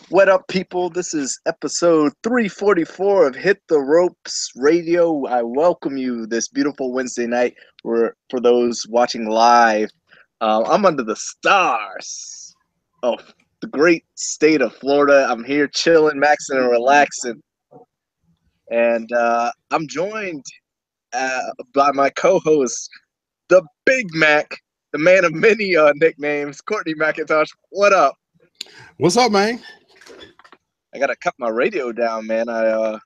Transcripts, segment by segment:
What up, people? This is episode 344 of Hit the Ropes Radio. I welcome you this beautiful Wednesday night. For those watching live, I'm under the stars of the great state of Florida. I'm here chilling, maxing, and relaxing. And I'm joined by my co-host, the Big Mac, the man of many nicknames, Courtney McIntosh. What up? What's up, man? I gotta cut my radio down, man. Hold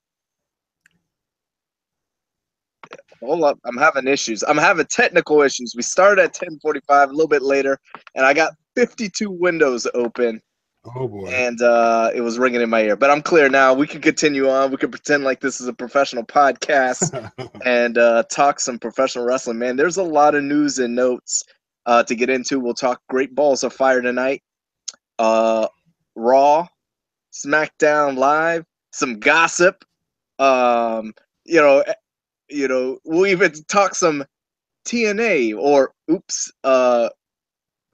up. I'm having issues. I'm having technical issues. We started at 10:45, a little bit later, and I got 52 windows open. Oh boy. And it was ringing in my ear. But I'm clear now. We can continue on. We can pretend like this is a professional podcast and talk some professional wrestling. Man, there's a lot of news and notes to get into. We'll talk Great Balls of Fire tonight. Raw. Smackdown Live, some gossip. We'll even talk some TNA or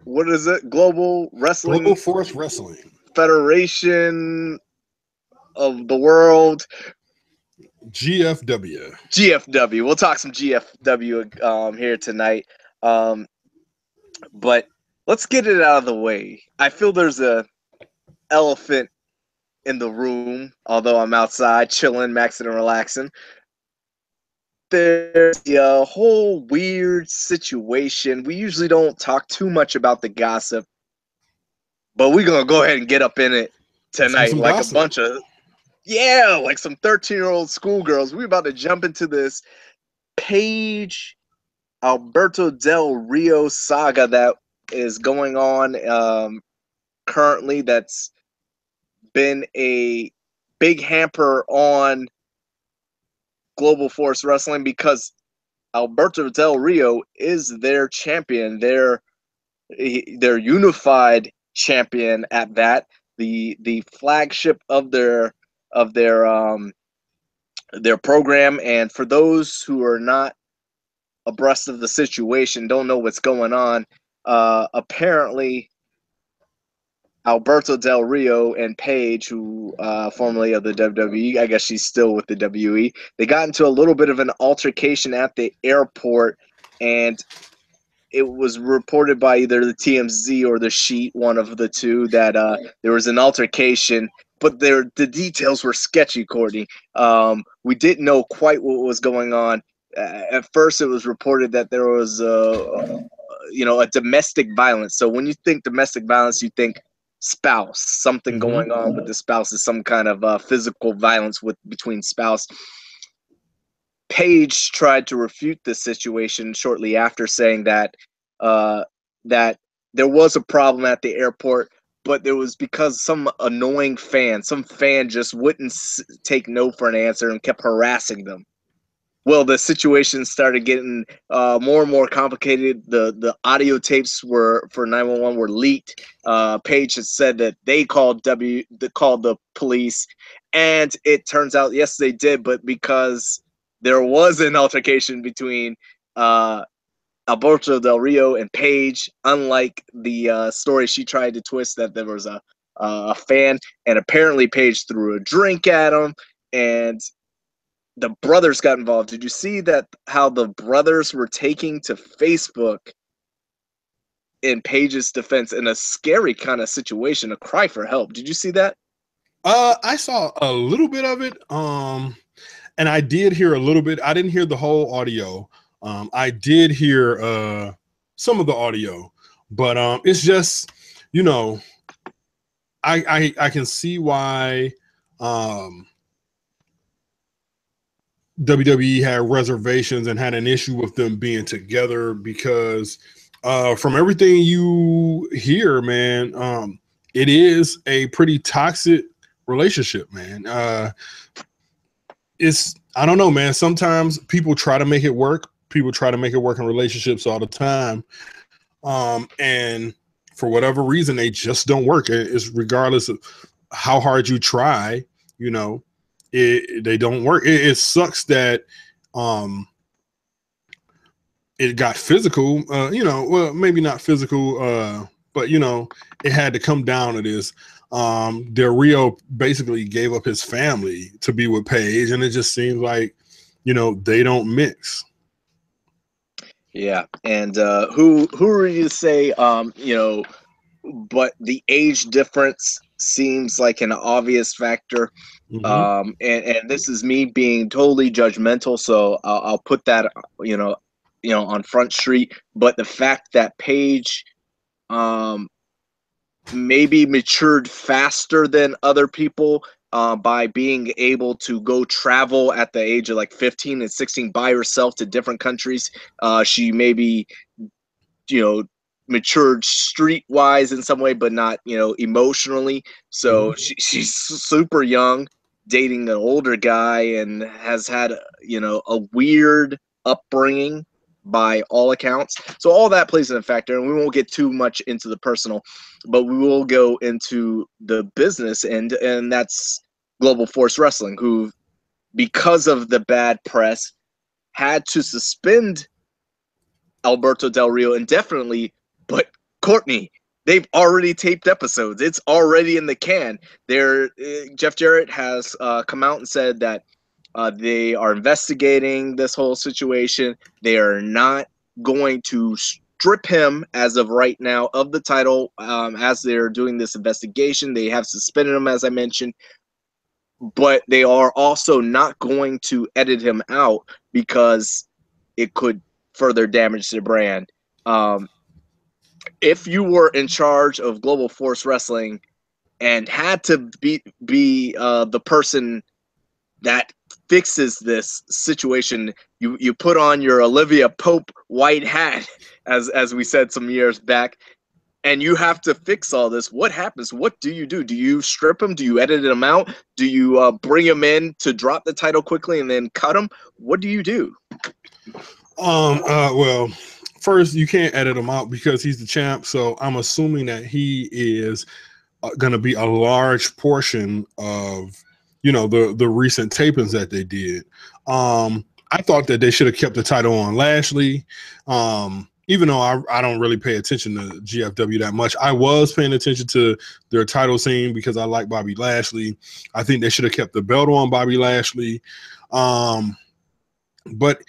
what is it? Global Force Wrestling Federation of the World. GFW. We'll talk some GFW here tonight. But let's get it out of the way. I feel there's a elephant in the room, although I'm outside chilling, maxing, and relaxing. There's a whole weird situation. We usually don't talk too much about the gossip, but we're gonna go ahead and get up in it tonight, like gossip. Like some 13-year-old schoolgirls. We're about to jump into this Paige Alberto Del Rio saga that is going on currently. That's been a big hamper on Global Force Wrestling because Alberto Del Rio is their champion, their unified champion at that, the flagship of their program. And for those who are not abreast of the situation, don't know what's going on, apparently Alberto Del Rio and Paige, who formerly of the WWE, I guess she's still with the WWE, they got into a little bit of an altercation at the airport, and it was reported by either the TMZ or the Sheet, one of the two, that there was an altercation, but the details were sketchy, Courtney. We didn't know quite what was going on. At first, it was reported that there was a domestic violence. So when you think domestic violence, you think spouse, something going on with the spouse, is some kind of physical violence between spouse. Paige tried to refute this situation shortly after, saying that that there was a problem at the airport, but there was because some annoying fan, just wouldn't take no for an answer and kept harassing them. Well, the situation started getting more and more complicated. The audio tapes for 911 were leaked. Paige had said that they called the police, and it turns out yes they did, but because there was an altercation between Alberto Del Rio and Paige, unlike the story she tried to twist, that there was a fan, and apparently Paige threw a drink at him, and the brothers got involved. Did you see that? How the brothers were taking to Facebook in Paige's defense in a scary kind of situation, a cry for help. Did you see that? I saw a little bit of it. And I did hear a little bit. I didn't hear the whole audio. I did hear some of the audio, but it's just, I can see why WWE had reservations and had an issue with them being together, because from everything you hear, man, it is a pretty toxic relationship, man. I don't know, man. Sometimes people try to make it work. People try to make it work in relationships all the time. And for whatever reason, they just don't work. It's regardless of how hard you try, they don't work. It sucks that it got physical, well, maybe not physical, But you know, it had to come down to this. Del Rio basically gave up his family to be with Paige, and it just seems like, you know, they don't mix. Yeah, and who are you to say? You know, but the age difference seems like an obvious factor. Mm-hmm. And this is me being totally judgmental, so I'll put that on Front Street. But the fact that Paige maybe matured faster than other people by being able to go travel at the age of like 15 and 16 by herself to different countries. She maybe, you know, matured streetwise in some way, but not, you know, emotionally. So she's super young, dating an older guy, and has had, you know, a weird upbringing by all accounts. So all that plays in a factor, and we won't get too much into the personal, but we will go into the business end, and that's Global Force Wrestling, who, because of the bad press, had to suspend Alberto Del Rio indefinitely. But Courtney, they've already taped episodes. It's already in the can. Jeff Jarrett has come out and said that they are investigating this whole situation. They are not going to strip him as of right now of the title as they're doing this investigation. They have suspended him, as I mentioned, but they are also not going to edit him out because it could further damage the brand. If you were in charge of Global Force Wrestling and had to be the person that fixes this situation, you put on your Olivia Pope white hat, as we said some years back, and you have to fix all this. What happens? What do you do? Do you strip him? Do you edit him out? Do you bring him in to drop the title quickly and then cut him? What do you do? Well, first, you can't edit him out because he's the champ. So I'm assuming that he is going to be a large portion of, you know, the recent tapings that they did. I thought that they should have kept the title on Lashley. Even though I don't really pay attention to GFW that much, I was paying attention to their title scene because I like Bobby Lashley. I think they should have kept the belt on Bobby Lashley. But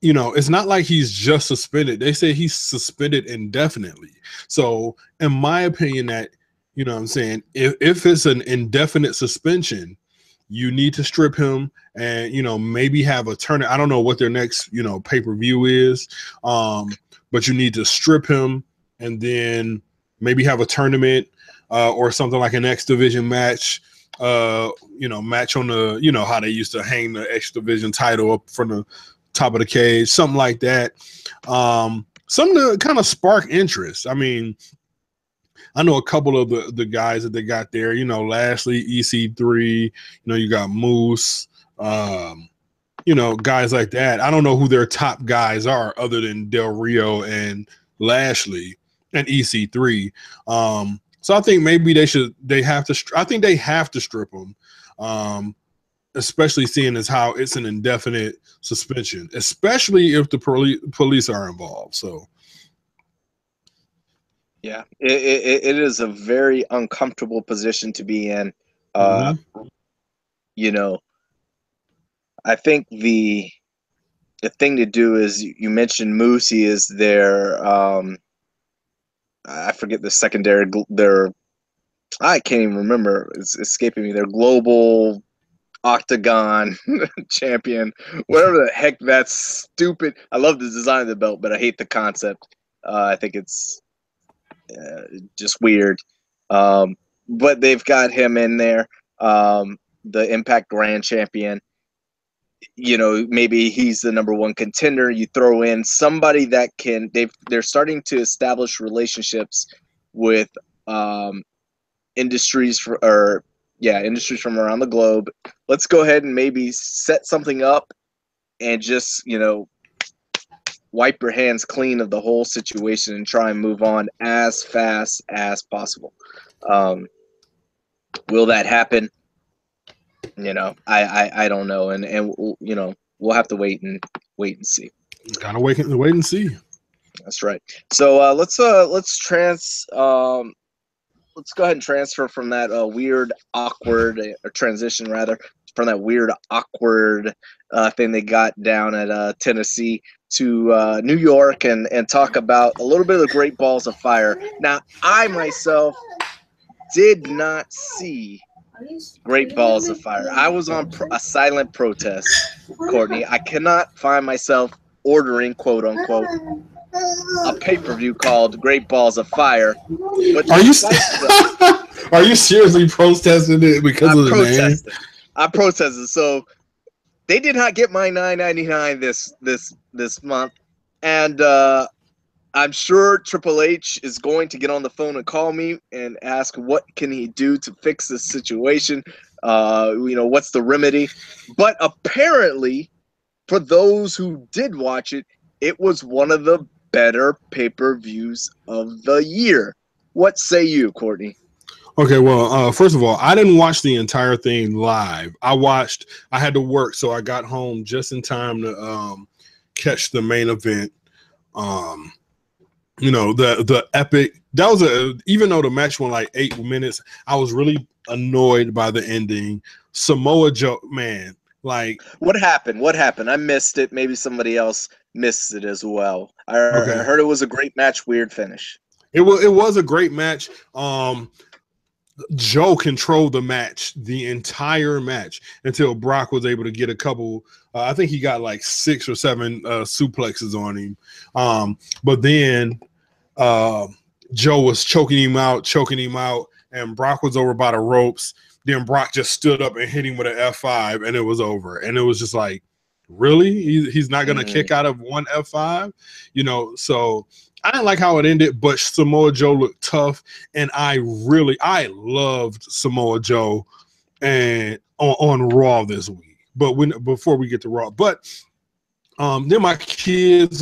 you know, it's not like he's just suspended. They say he's suspended indefinitely. So in my opinion, that, you know what I'm saying, if it's an indefinite suspension, you need to strip him and, you know, maybe have a turn. I don't know what their next, you know, pay-per-view is. But you need to strip him and then maybe have a tournament or something like an X Division match, you know, match on the, you know, how they used to hang the X Division title up from the top of the cage, something like that. Something to kind of spark interest. I mean, I know a couple of the guys that they got there, you know, Lashley, EC3, you know, you got Moose, you know, guys like that. I don't know who their top guys are other than Del Rio and Lashley and EC3. So I think maybe they have to strip them, especially seeing as how it's an indefinite suspension, especially if the police are involved. So. Yeah, it is a very uncomfortable position to be in. You know, I think the thing to do is, you mentioned Moosey is their I forget the secondary, I can't even remember, it's escaping me, their global octagon champion, whatever the heck. That's stupid. I love the design of the belt, but I hate the concept. I think it's just weird. But they've got him in there, the Impact Grand Champion. You know, maybe he's the number one contender. You throw in somebody that they're starting to establish relationships with industries from around the globe. Let's go ahead and maybe set something up and just, you know, wipe your hands clean of the whole situation and try and move on as fast as possible. Will that happen? You know, I don't know, and you know, we'll have to wait and see. Gotta wait and see. That's right. So let's go ahead and transfer from that weird, awkward, or transition rather, from that weird, awkward thing they got down at Tennessee to New York and talk about a little bit of the Great Balls of Fire. Now, I myself did not see Great Balls of Fire. I was on a silent protest, Courtney. I cannot find myself ordering, quote unquote, a pay-per-view called Great Balls of Fire. But are you seriously protesting it because of the name? I protested. So they did not get my $9.99 this month, and I'm sure Triple H is going to get on the phone and call me and ask what can he do to fix this situation. What's the remedy? But apparently, for those who did watch it, it was one of the better pay-per-views of the year. What say you, Courtney? Okay, well, first of all, I didn't watch the entire thing live. I had to work, so I got home just in time to catch the main event. The epic, that was even though the match went like 8 minutes, I was really annoyed by the ending. Samoa Joe, man, like what happened? I missed it. Maybe somebody else missed it as well. I heard it was a great match, weird finish. It was a great match. Joe controlled the match, the entire match, until Brock was able to get a couple. I think he got like 6 or 7 suplexes on him. But then Joe was choking him out, and Brock was over by the ropes. Then Brock just stood up and hit him with an F5, and it was over. And it was just like, really? He's not going to kick out of one F5? So I didn't like how it ended, but Samoa Joe looked tough, and I loved Samoa Joe and on Raw this week. But before we get to Raw, then my kids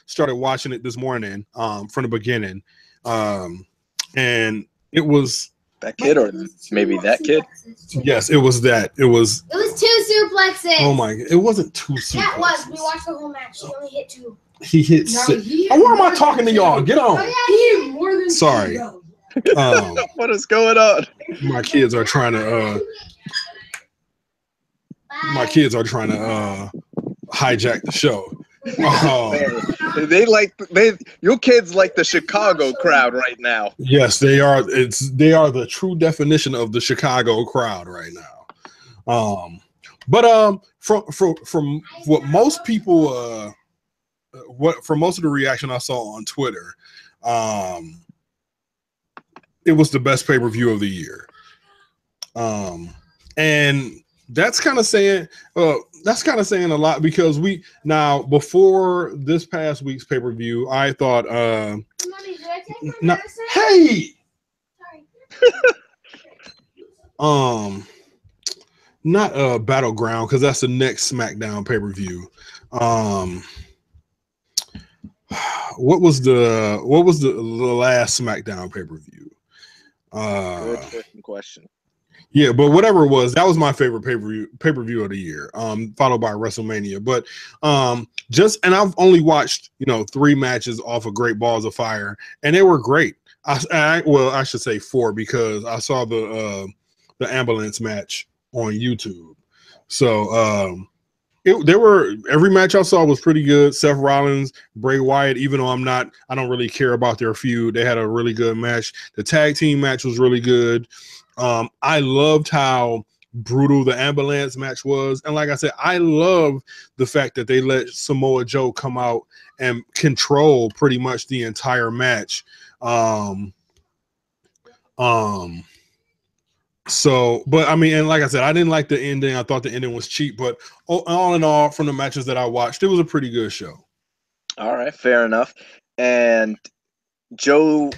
started watching it this morning from the beginning, and it was that kid, or maybe that kid. Yes, it was that. It was 2 suplexes. Oh my! It wasn't 2 suplexes. Yeah, it was. We watched the whole match. He only hit 2. He hit 6. Why am I talking to y'all? Get on. Oh, yeah, more than Sorry. What is going on? My kids are trying to. Hijack the show. Your kids like the Chicago crowd right now. Yes, they are. They are the true definition of the Chicago crowd right now. From what most people from most of the reaction I saw on Twitter, it was the best pay-per-view of the year. And that's kind of saying a lot, because before this past week's pay-per-view, I thought Mommy, did I take my medicine? Hey. Sorry. Not Battleground, because that's the next Smackdown pay-per-view. What was the last Smackdown pay-per-view? Good question. Yeah, but whatever it was, that was my favorite pay-per-view of the year, followed by WrestleMania. But and I've only watched 3 matches off of Great Balls of Fire, and they were great. I should say 4, because I saw the ambulance match on YouTube. So every match I saw was pretty good. Seth Rollins, Bray Wyatt, even though I don't really care about their feud, they had a really good match. The tag team match was really good. I loved how brutal the ambulance match was. And like I said, I love the fact that they let Samoa Joe come out and control pretty much the entire match. But I mean, and like I said, I didn't like the ending. I thought the ending was cheap, but all in all, from the matches that I watched, it was a pretty good show. All right, fair enough. And Joe,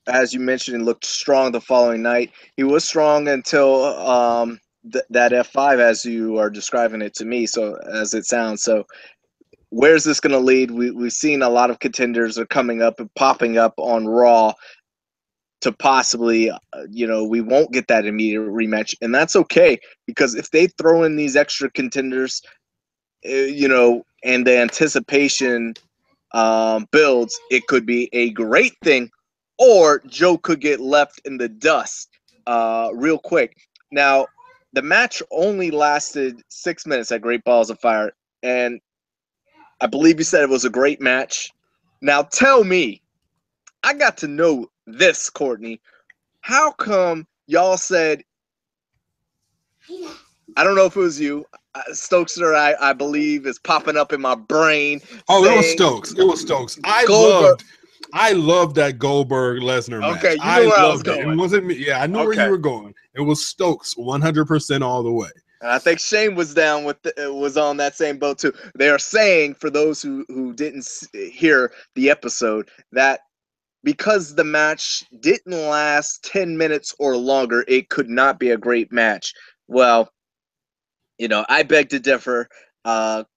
as you mentioned, looked strong the following night. He was strong until that F5, as you are describing it to me, so as it sounds. So where's this going to lead? We've seen a lot of contenders are coming up and popping up on Raw to possibly, we won't get that immediate rematch. And that's okay, because if they throw in these extra contenders, and the anticipation builds, it could be a great thing, or Joe could get left in the dust real quick. Now, the match only lasted 6 minutes at Great Balls of Fire, and I believe you said it was a great match. Now, tell me, I got to know this, Courtney. How come y'all said, I don't know if it was you, Stokester, I believe, is popping up in my brain. Oh, it was Stokes. It was Stokes. I loved that Goldberg Lesnar match. Okay, you knew where I was loved going. It wasn't me. Yeah, I knew where you were going. It was Stokes, 100% all the way. And I think Shane was down with was on that same boat too. They are saying, for those who didn't hear the episode, that because the match didn't last 10 minutes or longer, it could not be a great match. Well, I beg to differ.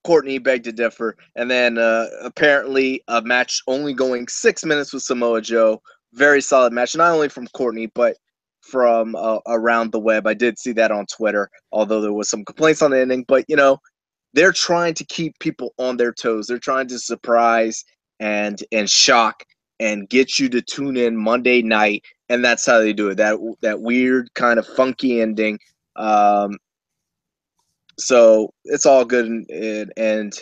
Courtney begged to differ. And then apparently a match only going 6 minutes with Samoa Joe. Very solid match, not only from Courtney, but from around the web. I did see that on Twitter, although there was some complaints on the ending. But, they're trying to keep people on their toes. They're trying to surprise and shock and get you to tune in Monday night. And that's how they do it. That weird kind of funky ending. So it's all good, and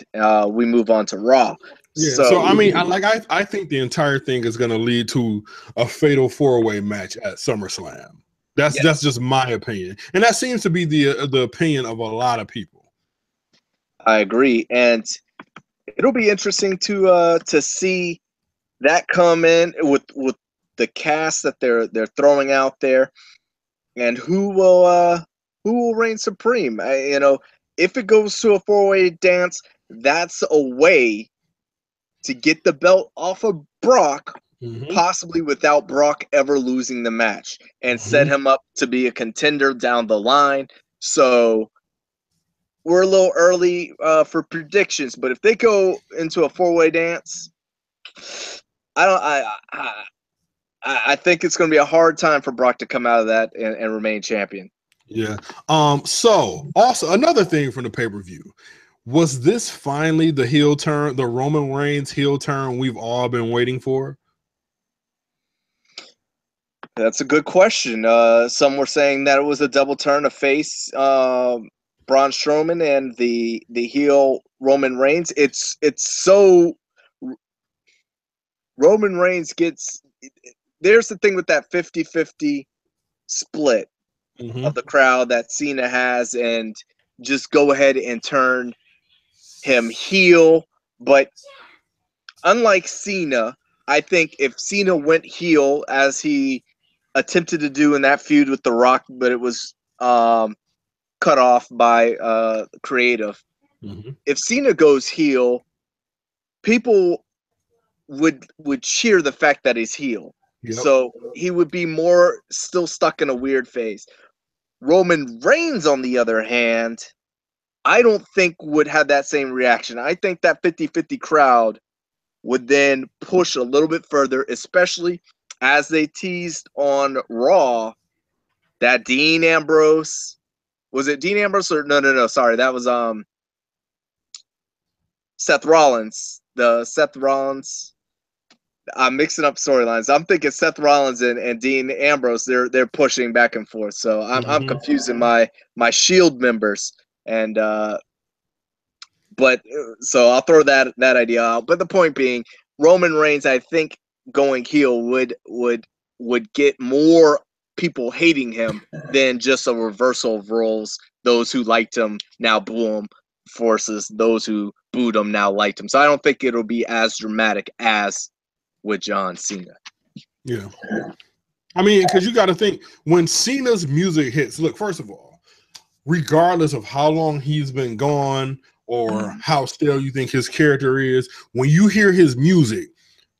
we move on to Raw. Yeah. So I mean, I think the entire thing is going to lead to a fatal 4-way match at SummerSlam. That's just my opinion, and that seems to be the opinion of a lot of people. I agree, and it'll be interesting to see that come in with the cast that they're throwing out there, and who will reign supreme. If it goes to a 4-way dance, that's a way to get the belt off of Brock, possibly without Brock ever losing the match, and set him up to be a contender down the line. So we're a little early for predictions, but if they go into a 4-way dance, I think it's going to be a hard time for Brock to come out of that and remain champion. Yeah. So also another thing from the pay-per-view, was this finally the heel turn, the Roman Reigns heel turn we've all been waiting for? That's a good question. Some were saying that it was a double turn to face Braun Strowman and the heel Roman Reigns. It's so Roman Reigns gets. There's the thing with that 50-50 split of the crowd that Cena has, and just go ahead and turn him heel. But unlike Cena, I think if Cena went heel, as he attempted to do in that feud with The Rock, but it was cut off by creative. If Cena goes heel, people would cheer the fact that he's heel. Yep. So he would be more still stuck in a weird phase. Roman Reigns, on the other hand, I don't think would have that same reaction. I think that 50-50 crowd would then push a little bit further, especially as they teased on Raw that Dean Ambrose, was it Dean Ambrose or no, sorry, that was Seth Rollins. I'm mixing up storylines. I'm thinking Seth Rollins and Dean Ambrose, they're pushing back and forth. So I'm confusing my Shield members, and but so I'll throw that idea out. But the point being, Roman Reigns, I think, going heel would get more people hating him than just a reversal of roles. Those who liked him now boo him, versus those who booed him now liked him. So I don't think it'll be as dramatic as with John Cena. Yeah. I mean, because you got to think, when Cena's music hits, look, first of all, regardless of how long he's been gone or how stale you think his character is, when you hear his music,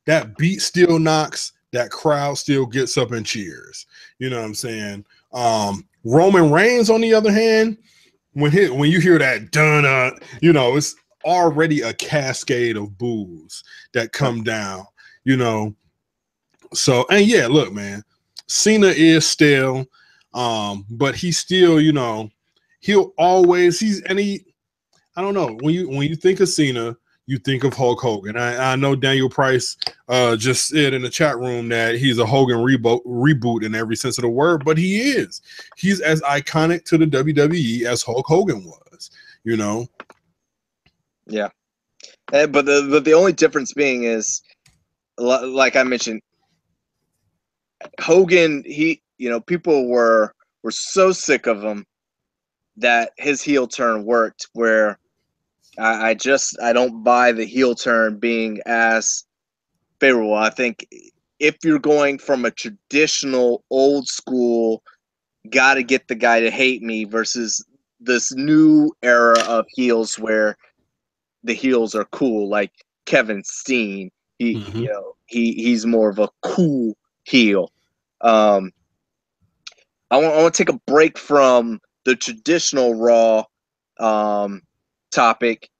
that beat still knocks, that crowd still gets up and cheers. You know what I'm saying? Roman Reigns, on the other hand, when you hear that dun, it's already a cascade of boos that come down. So, and yeah, look, man, Cena is stale, but he's still, he'll always, I don't know, when you think of Cena, you think of Hulk Hogan. I know Daniel Price just said in the chat room that he's a Hogan reboot in every sense of the word, but he is. He's as iconic to the WWE as Hulk Hogan was, you know? Yeah. But the only difference being is, like I mentioned, Hogan, people were so sick of him that his heel turn worked, where I don't buy the heel turn being as favorable. I think if you're going from a traditional old school, got to get the guy to hate me versus this new era of heels where the heels are cool, like Kevin Steen. He's more of a cool heel. I want to take a break from the traditional Raw topic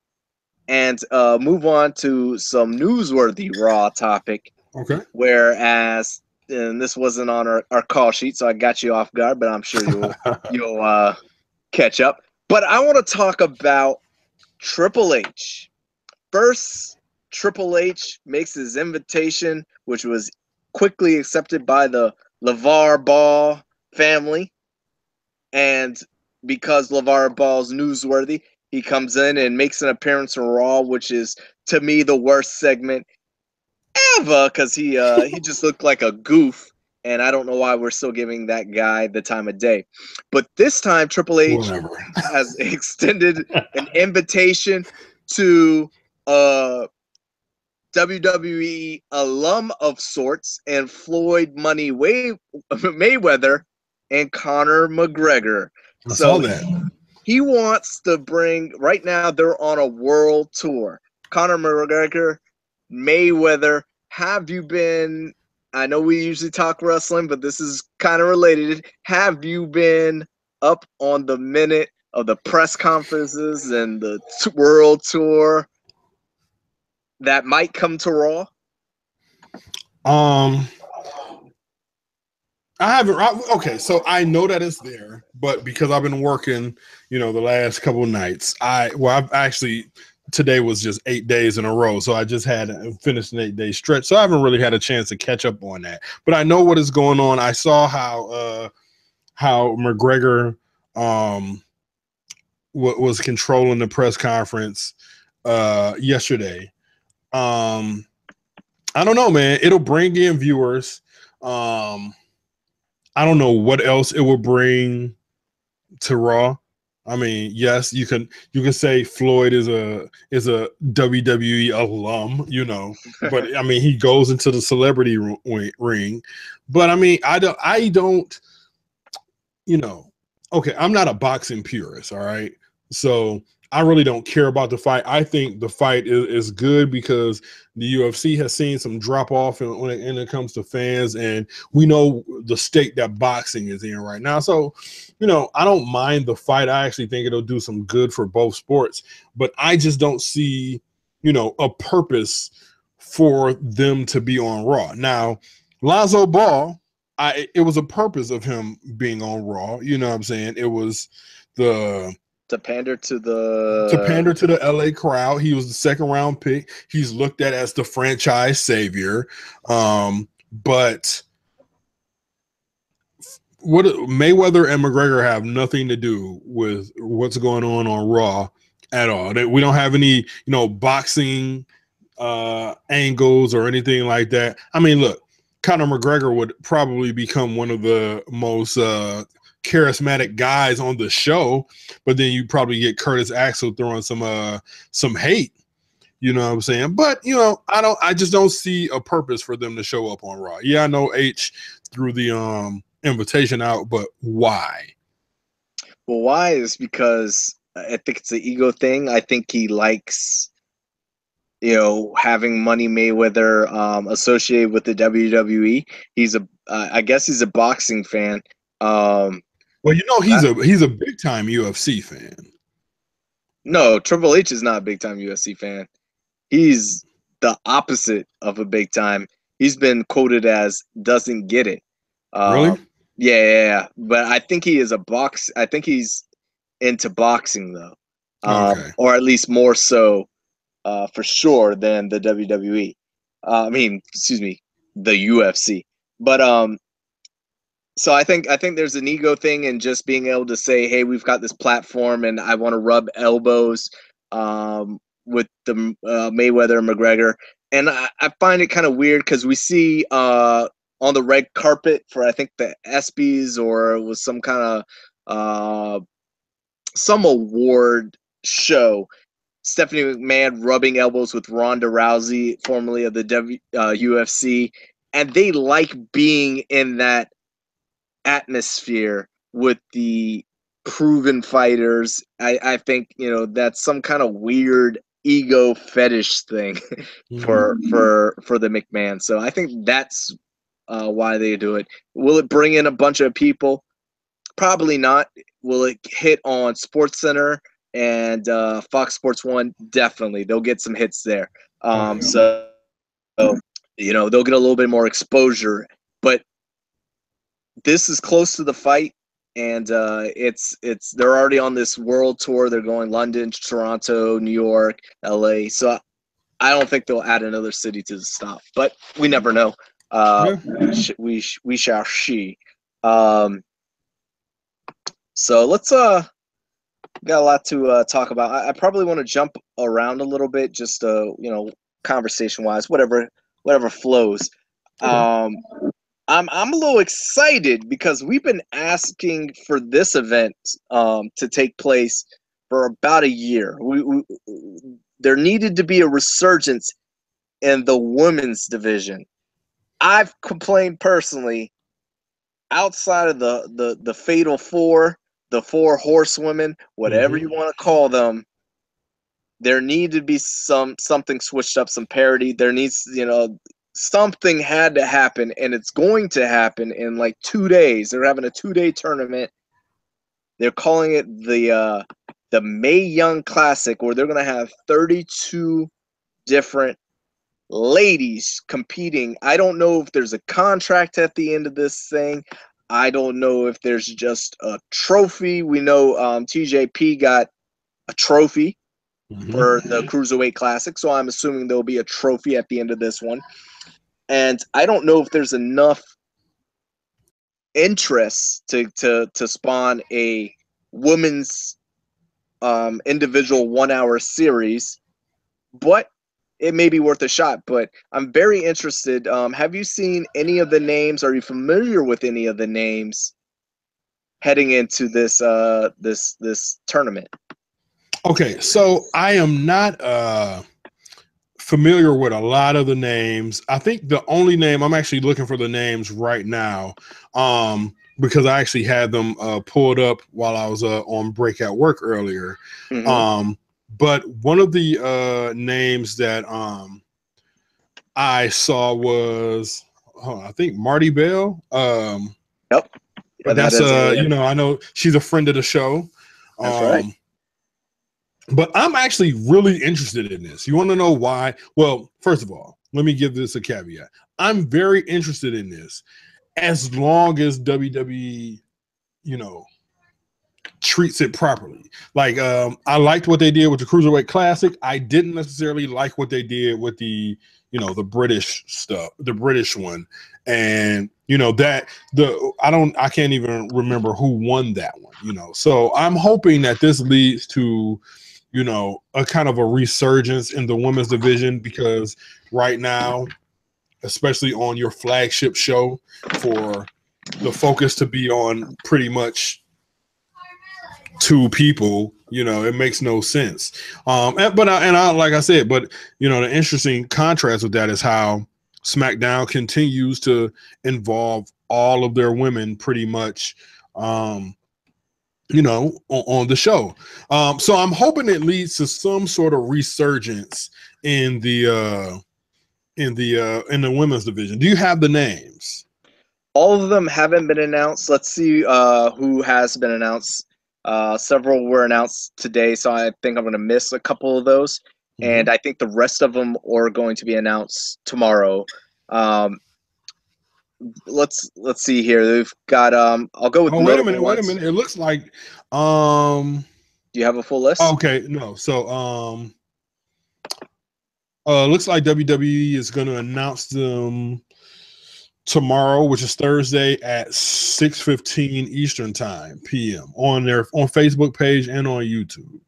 and move on to some newsworthy Raw topic. Okay. Whereas, and this wasn't on our call sheet, so I got you off guard, but I'm sure you'll catch up. But I want to talk about Triple H. First, Triple H makes his invitation, which was quickly accepted by the LeVar Ball family. And because LeVar Ball's newsworthy, he comes in and makes an appearance on Raw, which is, to me, the worst segment ever, because he just looked like a goof, and I don't know why we're still giving that guy the time of day. But this time, Triple H has extended an invitation to a WWE alum of sorts and Floyd Money Mayweather and Conor McGregor. I saw that. He wants to bring, right now they're on a world tour. Conor McGregor, Mayweather, have you been, I know we usually talk wrestling, but this is kind of related. Have you been up on the minute of the press conferences and the world tour that might come to Raw? I haven't. Okay, so I know that it's there, but because I've been working, the last couple of nights, I've actually, today was just 8 days in a row, so I just had finished an 8-day stretch, so I haven't really had a chance to catch up on that. But I know what is going on. I saw how McGregor was controlling the press conference yesterday. I don't know, man. It'll bring in viewers. I don't know what else it will bring to Raw. I mean, yes, you can say Floyd is a WWE alum, but I mean, he goes into the celebrity ring. But I mean, I don't, okay, I'm not a boxing purist, all right? So I really don't care about the fight. I think the fight is good because the UFC has seen some drop off when it comes to fans, and we know the state that boxing is in right now. So, I don't mind the fight. I actually think it'll do some good for both sports, but I just don't see, a purpose for them to be on Raw. Now, Lonzo Ball, it was a purpose of him being on Raw. You know what I'm saying? It was to pander to the LA crowd. He was the second round pick. He's looked at as the franchise savior. But what Mayweather and McGregor have nothing to do with what's going on Raw at all. We don't have any, boxing angles or anything like that. I mean, look, Conor McGregor would probably become one of the most charismatic guys on the show, but then you probably get Curtis Axel throwing some hate, you know what I'm saying? But I just don't see a purpose for them to show up on Raw. Yeah, I know H threw the invitation out, but why? Well, why is because I think it's an ego thing. I think he likes having Money Mayweather associated with the WWE. I guess he's a boxing fan. Well, he's a big time UFC fan. No, Triple H is not a big time UFC fan. He's the opposite of a big time. He's been quoted as doesn't get it. Really? Yeah. But I think he is I think he's into boxing though, Okay. or at least more so for sure than the WWE. I mean, excuse me, the UFC. But so I think there's an ego thing in just being able to say, hey, we've got this platform, and I want to rub elbows with the Mayweather and McGregor, and I find it kind of weird because we see on the red carpet for I think the ESPYs or it was some kind of some award show. Stephanie McMahon rubbing elbows with Ronda Rousey, formerly of the UFC, and they like being in that atmosphere with the proven fighters. I think that's some kind of weird ego fetish thing for the McMahon. So I think that's why they do it. Will it bring in a bunch of people? Probably not. Will it hit on SportsCenter and Fox Sports 1? Definitely. They'll get some hits there. So they'll get a little bit more exposure. But this is close to the fight, and they're already on this world tour. They're going London, Toronto, New York, LA. So I don't think they'll add another city to the stop, but we never know. We shall see. So let's got a lot to talk about. I probably want to jump around a little bit, just conversation wise, whatever flows. I'm a little excited because we've been asking for this event to take place for about a year. There needed to be a resurgence in the women's division. I've complained personally, outside of the Fatal Four, the Four Horsewomen, whatever you want to call them, there need to be something switched up, some parity. There needs, something had to happen, and it's going to happen in like 2 days. They're having a 2-day tournament. They're calling it the Mae Young Classic, where they're going to have 32 different ladies competing. I don't know if there's a contract at the end of this thing. I don't know if there's just a trophy. We know TJP got a trophy for the Cruiserweight Classic, so I'm assuming there'll be a trophy at the end of this one. And I don't know if there's enough interest to spawn a women's individual 1-hour series, but it may be worth a shot. But I'm very interested. Have you seen any of the names? Are you familiar with any of the names heading into this this tournament? Okay, so I am not familiar with a lot of the names. I think the only name, I'm actually looking for the names right now, because I actually had them pulled up while I was on break at work earlier. But one of the names that I saw was, I think Marty Bell. Yep. But that's I know she's a friend of the show. That's right. But I'm actually really interested in this. You want to know why? Well, first of all, let me give this a caveat. I'm very interested in this as long as WWE, treats it properly. Like, I liked what they did with the Cruiserweight Classic. I didn't necessarily like what they did with the, the British stuff, the British one. And, I can't even remember who won that one, So I'm hoping that this leads to, a kind of a resurgence in the women's division, because right now, especially on your flagship show, for the focus to be on pretty much 2 people, it makes no sense. Like I said, the interesting contrast with that is how Smackdown continues to involve all of their women pretty much, on the show. So I'm hoping it leads to some sort of resurgence in the women's division. Do you have the names? All of them haven't been announced. Let's see who has been announced. Several were announced today, so I think I'm going to miss a couple of those. And I think the rest of them are going to be announced tomorrow. Let's see here. They've got I'll go with wait a minute. It looks like do you have a full list? Okay, no. So Looks like WWE is going to announce them tomorrow, which is Thursday at 6:15 Eastern time PM on Facebook page and on YouTube.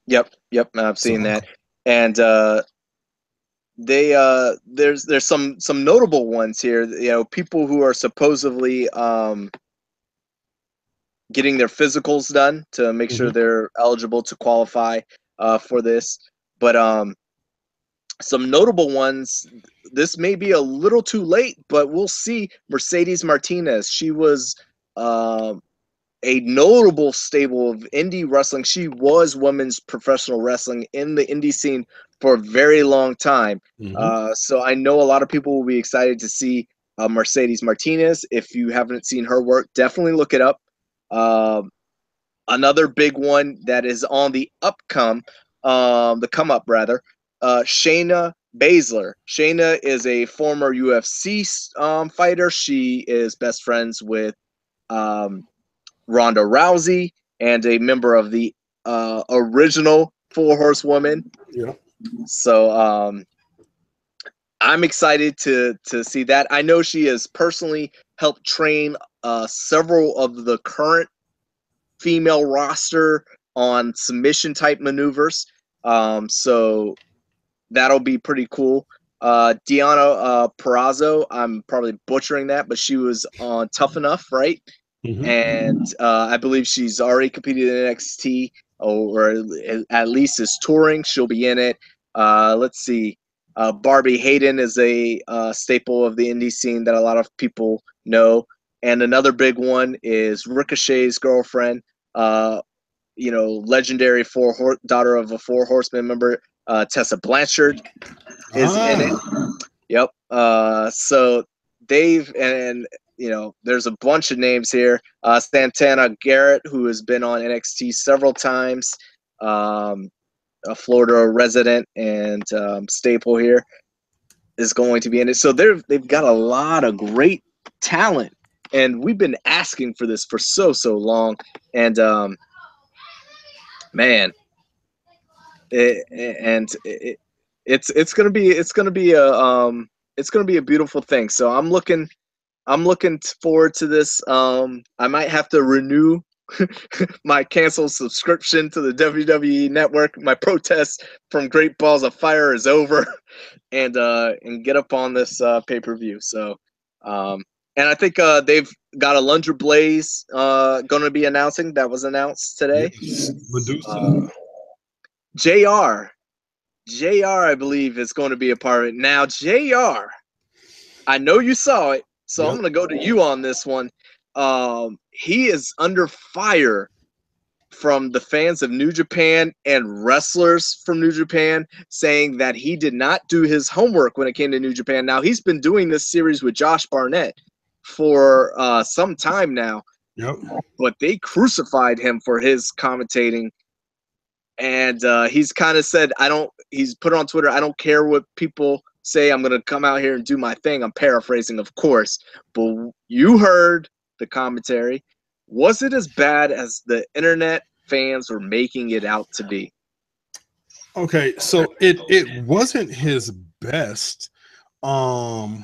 Yep, I've seen that. And there's some notable ones here. You know, people who are supposedly getting their physicals done to make sure they're eligible to qualify for this. But some notable ones, this may be a little too late, but we'll see. Mercedes Martinez, she was a notable stable of indie wrestling. She was women's professional wrestling in the indie scene for a very long time. So I know a lot of people will be excited to see Mercedes Martinez. If you haven't seen her work, definitely look it up. Another big one that is on the come up rather, Shayna Baszler. Shayna is a former UFC fighter. She is best friends with Ronda Rousey and a member of the original Four Horsewomen. Yeah. So I'm excited to see that. I know she has personally helped train several of the current female roster on submission type maneuvers. So that'll be pretty cool. Deanna Perrazzo, I'm probably butchering that, but she was on Tough Enough, right? And I believe she's already competed in NXT, or at least is touring. She'll be in it. Let's see. Barbie Hayden is a staple of the indie scene that a lot of people know. And another big one is Ricochet's girlfriend, legendary daughter of a Four Horsemen member, Tessa Blanchard is in it. Yep. So Dave and there's a bunch of names here. Santana Garrett, who has been on NXT several times, a Florida resident and staple here, is going to be in it. So they've got a lot of great talent, and we've been asking for this for so long. And man, it's gonna be a beautiful thing. So I'm looking forward to this. I might have to renew my canceled subscription to the WWE Network. My protest from Great Balls of Fire is over, and get up on this pay-per-view. So, and I think they've got a Lunger Blaze going to be announcing. That was announced today. Yes. Medusa. JR, I believe, is going to be a part of it. Now, JR, I know you saw it, so I'm going to go to you on this one. He is under fire from the fans of New Japan and wrestlers from New Japan, saying that he did not do his homework when it came to New Japan. Now, he's been doing this series with Josh Barnett for some time now, but they crucified him for his commentating. And he's kind of said, he's put it on Twitter, I don't care what people say, I'm going to come out here and do my thing. I'm paraphrasing, of course, but you heard the commentary. Was it as bad as the internet fans were making it out to be? Okay, so it wasn't his best, but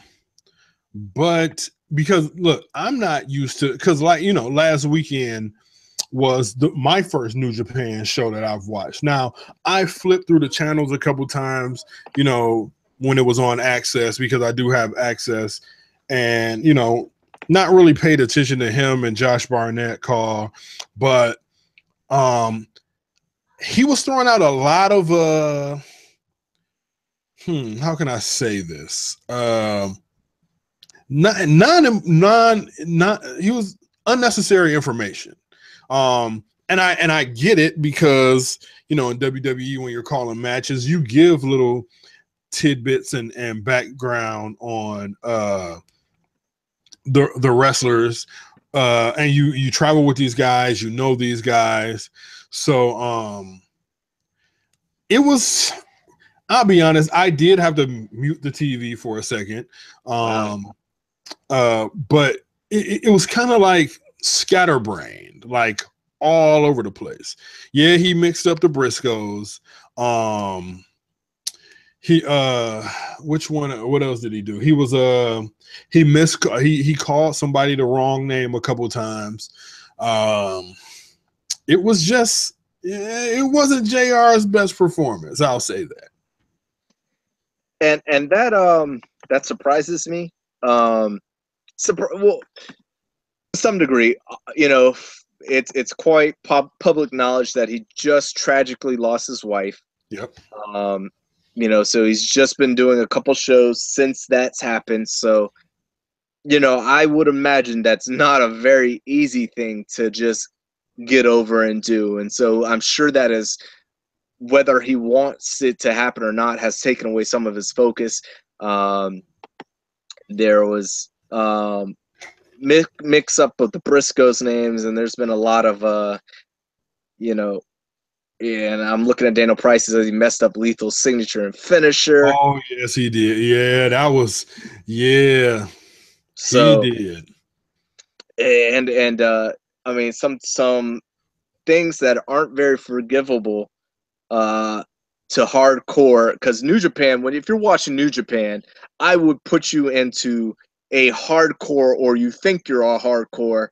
because look, I'm not used to, because last weekend was my first New Japan show that I've watched. Now I flipped through the channels a couple times, when it was on Access, because I do have Access, and not really paid attention to him and Josh Barnett call, but he was throwing out a lot of how can I say this? He was unnecessary information. And I get it, because in WWE, when you're calling matches, you give little tidbits and background on the wrestlers, and you travel with these guys, these guys. So it was, I'll be honest, I did have to mute the TV for a second. But it was kind of like scatterbrained, like all over the place. Yeah, he mixed up the Briscoes. He which one? What else did he do? He was he called somebody the wrong name a couple times. It was just it wasn't JR's best performance. I'll say that. And that surprises me. Well, to some degree, you know, it's quite public knowledge that he just tragically lost his wife. Yep. You know, so he's just been doing a couple shows since that's happened. So, you know, I would imagine that's not a very easy thing to just get over and do. And so I'm sure that is, whether he wants it to happen or not, has taken away some of his focus. There was mix up of the Briscoes names, and there's been a lot of, you know, and I'm looking at Daniel Price as he messed up Lethal's signature and finisher. Oh, yes, he did. Yeah, that was, yeah, so, he did. And I mean, some things that aren't very forgivable to hardcore, because New Japan, if you're watching New Japan, I would put you into a hardcore, or you think you're a hardcore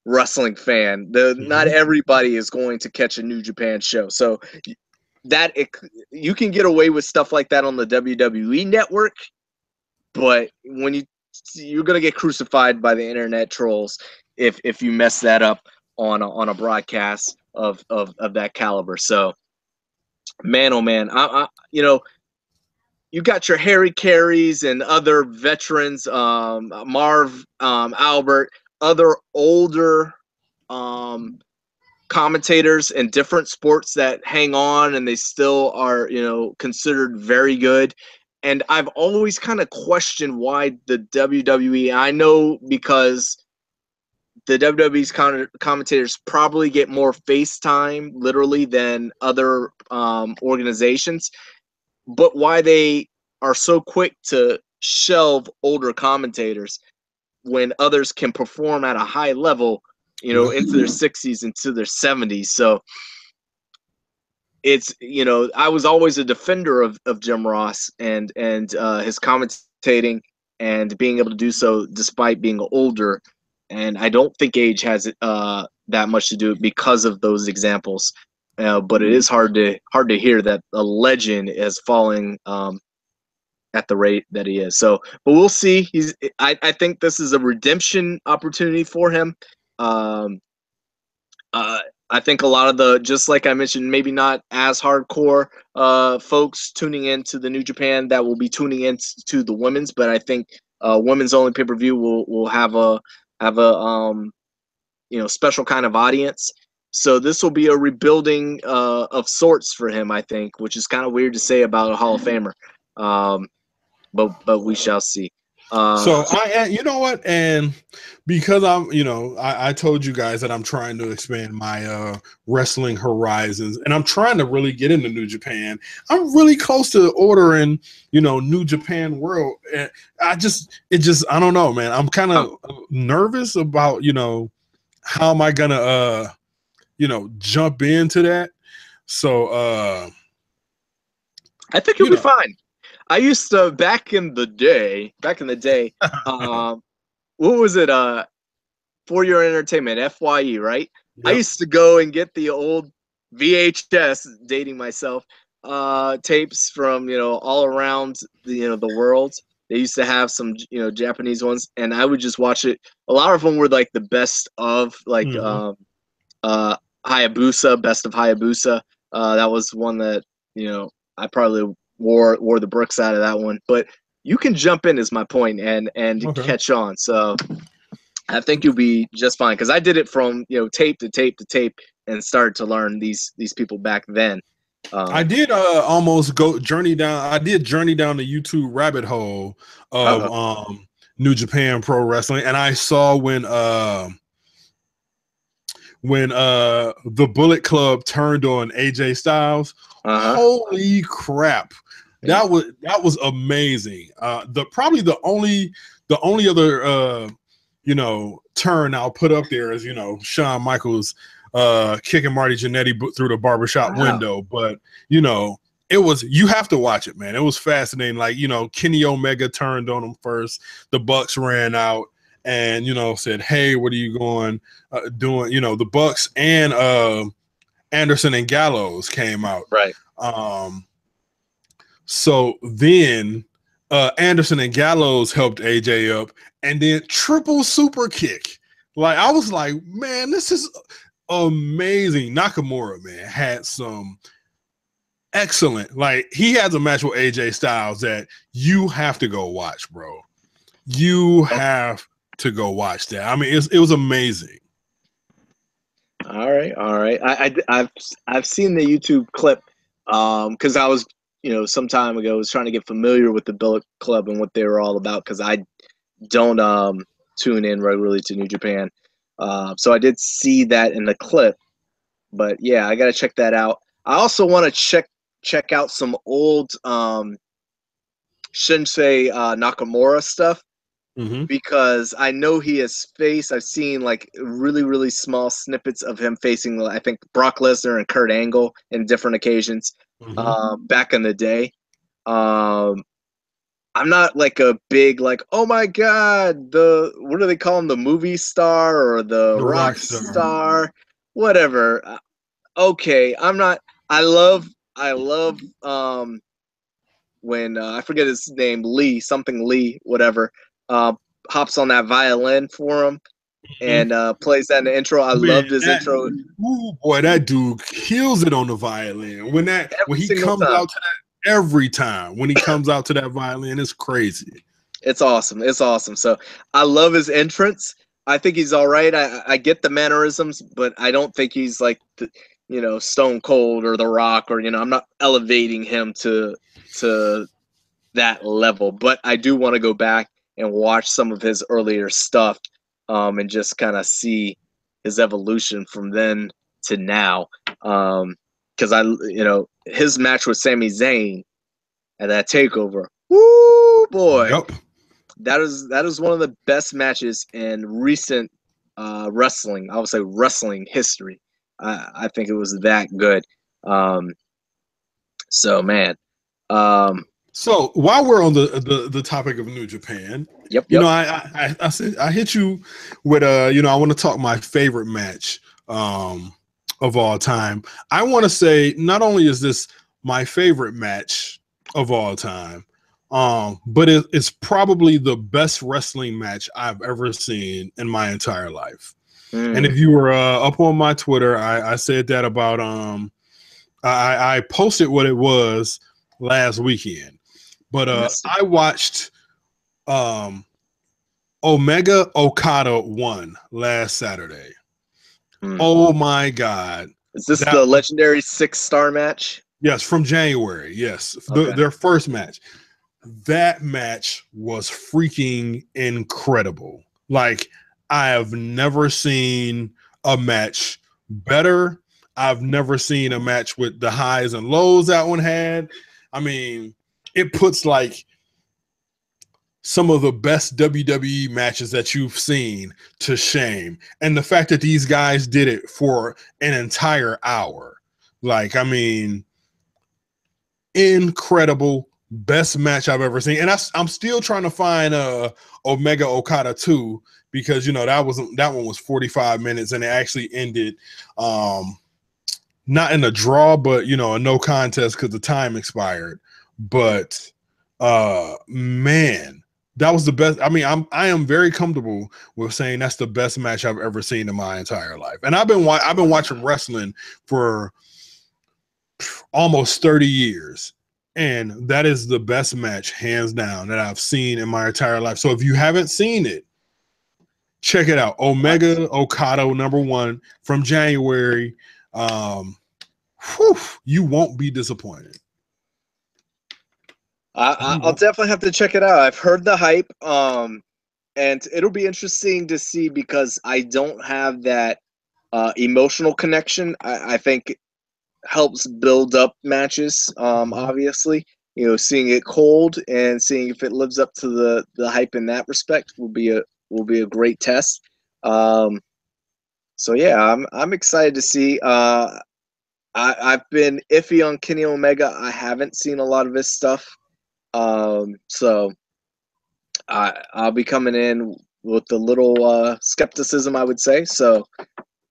wrestling fan. Not everybody is going to catch a New Japan show, so that you can get away with stuff like that on the WWE network, but when you're gonna get crucified by the internet trolls if you mess that up on a broadcast of that caliber. So, man, oh man, I you know, you got your Harry Careys and other veterans, Marv, Albert, other older commentators in different sports that hang on, and they still are, you know, considered very good. And I've always kind of questioned why the WWE, I know because the WWE's commentators probably get more face time, literally, than other organizations, but why they are so quick to shelve older commentators when others can perform at a high level, you know, into their 60s, into their 70s. So it's, you know, I was always a defender of Jim Ross and his commentating and being able to do so despite being older. And I don't think age has that much to do because of those examples. But it is hard to hear that a legend is falling at the rate that he is. So, but we'll see. I think this is a redemption opportunity for him. I think a lot of just like I mentioned, maybe not as hardcore folks tuning into the New Japan that will be tuning into the women's, but I think women's only pay-per-view will have a you know, special kind of audience. So this will be a rebuilding of sorts for him, I think, which is kind of weird to say about a Hall of Famer. But we shall see. So you know what, and because I'm, you know, I told you guys that I'm trying to expand my wrestling horizons, and I'm trying to really get into New Japan. I'm really close to ordering, you know, New Japan World, and I don't know, man. I'm kind of nervous about, you know, how am I gonna you know, jump into that. So I think you'll be fine. I used to back in the day, what was it? For Your Entertainment, FYE, right? Yep. I used to go and get the old VHS, dating myself, tapes from, you know, all around the world. They used to have some, you know, Japanese ones, and I would just watch it. A lot of them were like the best of, like Hayabusa, best of Hayabusa. That was one that, you know, I probably wore the bricks out of that one. But you can jump in, is my point, and catch on. So I think you'll be just fine, because I did it from, you know, tape to tape to tape and started to learn these people back then. I did almost journey down the YouTube rabbit hole of New Japan Pro Wrestling, and I saw when the Bullet Club turned on AJ Styles. Holy crap. That was amazing. Probably the only other you know, turn I'll put up there is, you know, Shawn Michaels kicking Marty Jannetty through the barbershop window. But, you know, it was, you have to watch it, man. It was fascinating. Like, you know, Kenny Omega turned on him first. The Bucks ran out and, you know, said, hey, what are you going doing? You know, the Bucks and Anderson and Gallows came out. Right. So then Anderson and Gallows helped AJ up, and then triple super kick. Like, I was like, man, this is amazing. Nakamura, man, had some excellent, like, he has a match with AJ Styles that you have to go watch, bro. You have to go watch that. I mean, it was amazing. All right. I've seen the YouTube clip because I was, you know, some time ago, I was trying to get familiar with the Bullet Club and what they were all about, because I don't tune in regularly to New Japan. So I did see that in the clip, but yeah, I got to check that out. I also want to check out some old Shinsei Nakamura stuff, because I know he has faced, I've seen like really, really small snippets of him facing, I think, Brock Lesnar and Kurt Angle in different occasions back in the day. I'm not like a big, like, oh my God, what do they call him? The movie star or the rock star, whatever. Okay. I'm not, I love when I forget his name, Lee, whatever, hops on that violin for him and plays that in the intro. I loved his intro. Ooh, boy, that dude kills it on the violin. When he comes out to that, every time when he comes out to that violin, it's crazy. It's awesome. It's awesome. So I love his entrance. I think he's all right. I get the mannerisms, but I don't think he's like the, you know, Stone Cold or The Rock, or, you know, I'm not elevating him to that level, but I do want to go back and watch some of his earlier stuff and just kind of see his evolution from then to now. Because you know, his match with Sami Zayn at that takeover, woo boy, yep. that is one of the best matches in recent wrestling. I would say wrestling history. I think it was that good. So man. So while we're on the topic of New Japan, you know, I said I hit you with you know, I want to talk my favorite match of all time. I want to say not only is this my favorite match of all time, but it's probably the best wrestling match I've ever seen in my entire life. And if you were up on my Twitter, I said that about I posted what it was last weekend. But I watched Omega Okada 1 last Saturday. Oh my God. Is this the legendary 6-star match? Yes, from January. Yes. Their first match. That match was freaking incredible. Like, I have never seen a match better. I've never seen a match with the highs and lows that one had. I mean, it puts like some of the best WWE matches that you've seen to shame. And the fact that these guys did it for an entire hour. Like, I mean, incredible, best match I've ever seen. And I'm still trying to find Omega Okada 2, because, you know, that one was 45 minutes and it actually ended not in a draw, but, you know, a no contest because the time expired. But man, that was the best. I mean, I am very comfortable with saying that's the best match I've ever seen in my entire life. And I've been watching wrestling for almost 30 years, and that is the best match, hands down, that I've seen in my entire life. So if you haven't seen it, check it out. Omega Okada #1 from January. You won't be disappointed. I'll definitely have to check it out. I've heard the hype, and it'll be interesting to see, because I don't have that emotional connection. I think helps build up matches. Obviously, you know, seeing it cold and seeing if it lives up to the hype in that respect will be a great test. So yeah, I'm excited to see. I've been iffy on Kenny Omega. I haven't seen a lot of his stuff. So I'll be coming in with a little skepticism, I would say. So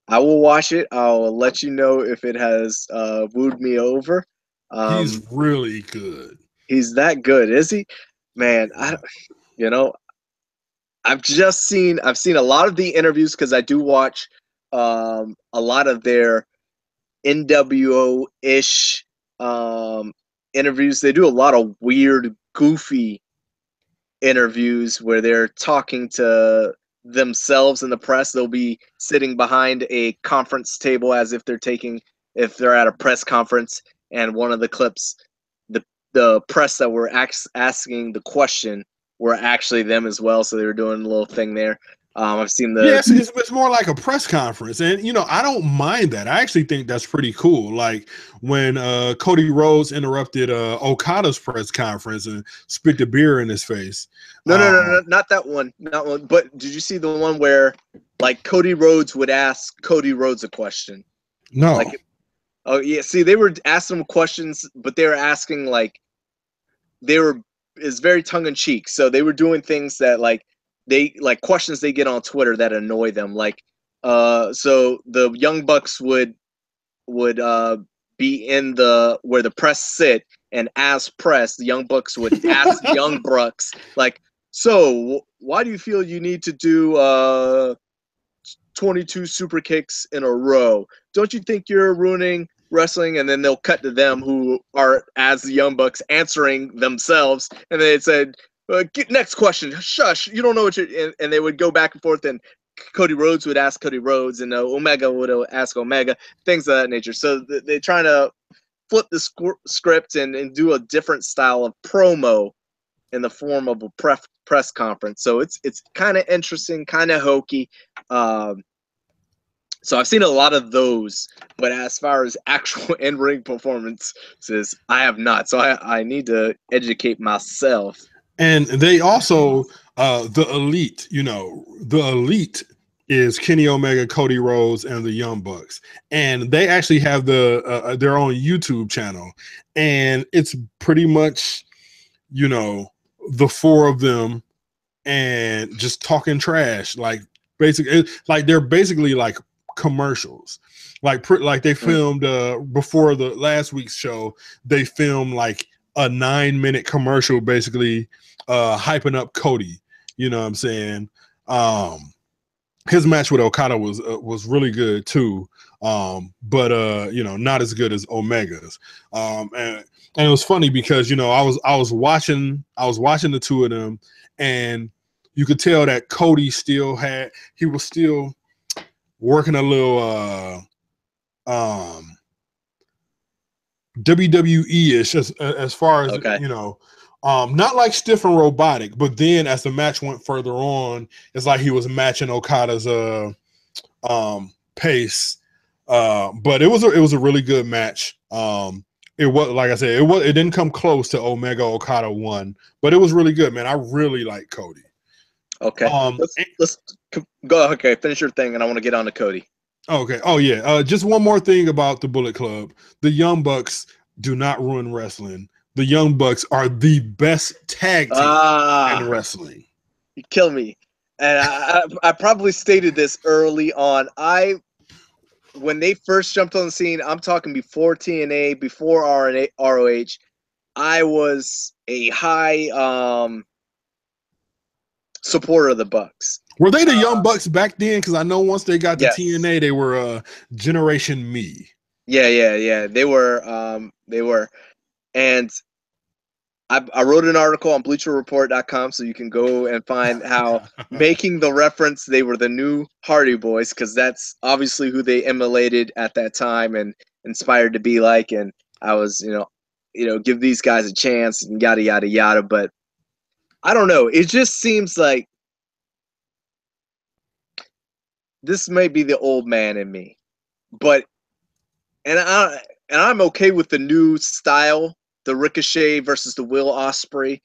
I will watch it. I'll let you know if it has wooed me over. He's really good. He's that good, is he? Man, you know, I've seen a lot of the interviews because I do watch a lot of their NWO-ish interviews. They do a lot of weird, goofy interviews where they're talking to themselves in the press. They'll be sitting behind a conference table as if they're at a press conference, and one of the clips, the press that were asking the question were actually them as well. So they were doing a little thing there. I've seen the it's more like a press conference, and I don't mind that. I actually think that's pretty cool. Like when Cody Rhodes interrupted Okada's press conference and spit the beer in his face. No, not that one, not one. But did you see the one where like Cody Rhodes would ask Cody Rhodes a question? No. Like, oh yeah. See, they were asking him questions, but they were asking is very tongue in cheek. So they were doing things that questions they get on Twitter that annoy them. So the Young Bucks would be in where the press sit, and as press, the Young Bucks would ask the Young Bucks so why do you feel you need to do 22 super kicks in a row? Don't you think you're ruining wrestling? And then they'll cut to them who are as the Young Bucks answering themselves, and they said, next question. Shush, you don't know what you're. And they would go back and forth, and Cody Rhodes would ask Cody Rhodes, and Omega would ask Omega, things of that nature. So they're trying to flip the script and do a different style of promo in the form of a press conference. So it's kind of interesting, kind of hokey. So I've seen a lot of those, but as far as actual in-ring performances, I have not. So I need to educate myself. And they also, the Elite, the Elite is Kenny Omega, Cody Rhodes, and the Young Bucks. And they actually have their own YouTube channel. And it's pretty much, the four of them and just talking trash. They're basically like commercials. Like they filmed before the last week's show, they filmed like a 9-minute commercial basically hyping up Cody. You know what I'm saying? His match with Okada was really good too. But not as good as Omega's. And it was funny because I was watching the two of them, and you could tell that Cody he was still working a little WWE-ish as far as not like stiff and robotic, but then as the match went further on, it's like he was matching Okada's pace. But it was a really good match. It was, like I said, it didn't come close to Omega Okada 1, but it was really good, man. I really like Cody. Okay. Let's go. Okay, finish your thing, and I want to get on to Cody. Okay. Oh yeah. Just one more thing about the Bullet Club. The Young Bucks do not ruin wrestling. The Young Bucks are the best tag team in wrestling. You kill me. And I probably stated this early on. When they first jumped on the scene, I'm talking before TNA, before ROH, I was a high supporter of the Bucks. Were they the Young Bucks back then? Because I know once they got to TNA, they were Generation Me. Yeah. They were. And I wrote an article on BleacherReport.com, so you can go and find how making the reference they were the new Hardy Boys, because that's obviously who they emulated at that time and inspired to be like. And I was, give these guys a chance and yada, yada, yada. But I don't know. It just seems like this may be the old man in me. But I'm okay with the new style, the Ricochet versus the Will Ospreay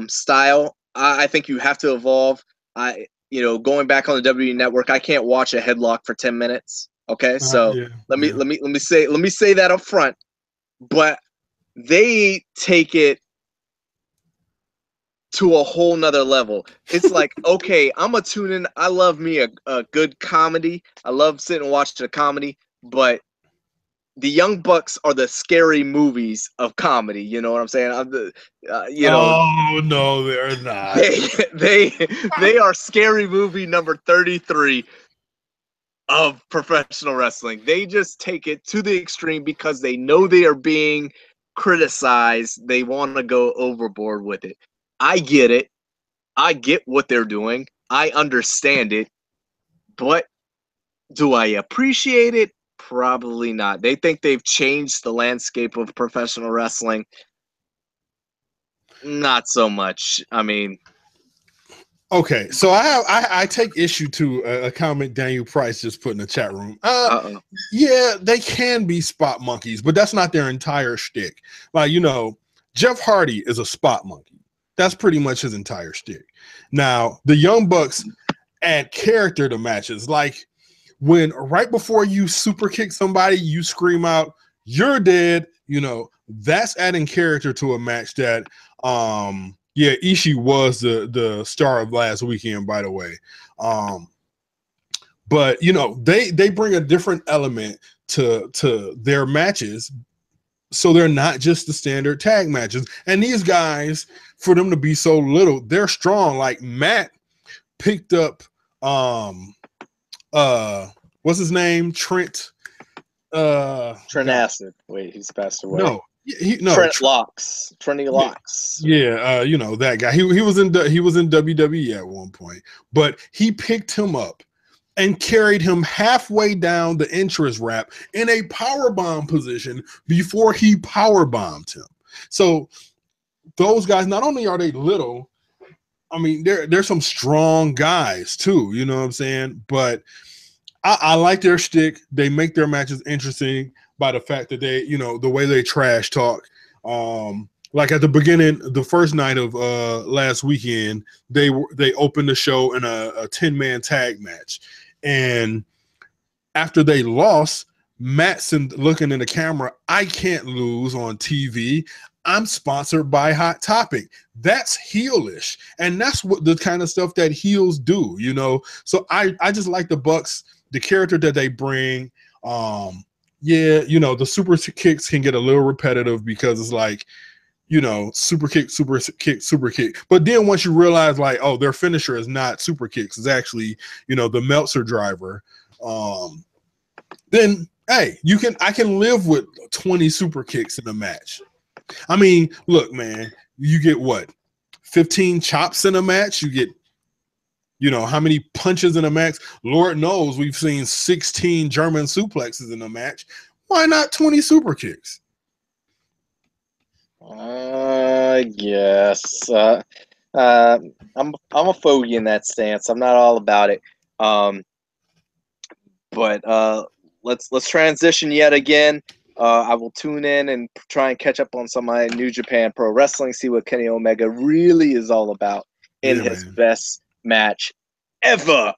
style. I think you have to evolve. Going back on the WWE Network, I can't watch a headlock for 10 minutes. Okay, so Yeah, let me say that up front. But they take it to a whole nother level. It's like, okay, I'm gonna tune in. I love me a good comedy. I love sitting and watching a comedy, but the Young Bucks are the scary movies of comedy. You know what I'm saying? I'm the, oh no, they're not. They are scary movie number 33 of professional wrestling. They just take it to the extreme because they know they are being criticized. They want to go overboard with it. I get it. I get what they're doing. I understand it. But do I appreciate it? Probably not. They think they've changed the landscape of professional wrestling. Not so much. I mean, okay, so I take issue to a comment Daniel Price just put in the chat room. Yeah, they can be spot monkeys, but that's not their entire shtick. Like, you know, Jeff Hardy is a spot monkey. That's pretty much his entire shtick. Now, the Young Bucks add character to matches. Like when right before you super kick somebody, you scream out, "You're dead." You know, that's adding character to a match that yeah, Ishii was the star of last weekend, by the way. But you know, they bring a different element to their matches, so they're not just the standard tag matches. And these guys, for them to be so little, they're strong. Like Matt picked up what's his name? Trent Acid. Wait, he's passed away. No. Trent Locks. Trenty Locks. Yeah, you know that guy. He was in WWE at one point, but he picked him up and carried him halfway down the entrance ramp in a power bomb position before he power bombed him. So those guys, not only are they little, I mean, they're some strong guys too. You know what I'm saying? But I like their shtick. They make their matches interesting by the fact that they, you know, the way they trash talk. Like at the beginning, the first night of last weekend, they opened the show in a 10-man tag match. And after they lost, Mattson looking in the camera, I can't lose on TV. I'm sponsored by Hot Topic. That's heelish. And that's what the kind of stuff that heels do, you know? So I just like the Bucks, the character that they bring. Yeah, you know, the super kicks can get a little repetitive because it's like, you know, super kick, super kick, super kick. But then once you realize, like, oh, their finisher is not super kicks, it's actually, you know, the Meltzer driver. Then hey, I can live with 20 super kicks in a match. I mean, look, man, you get what, 15 chops in a match? You get, you know, how many punches in a match? Lord knows we've seen 16 German suplexes in a match. Why not 20 super kicks? Yes. I'm a fogey in that stance. I'm not all about it. But let's transition yet again. I will tune in and try and catch up on some of my New Japan Pro Wrestling, see what Kenny Omega really is all about in his best match ever.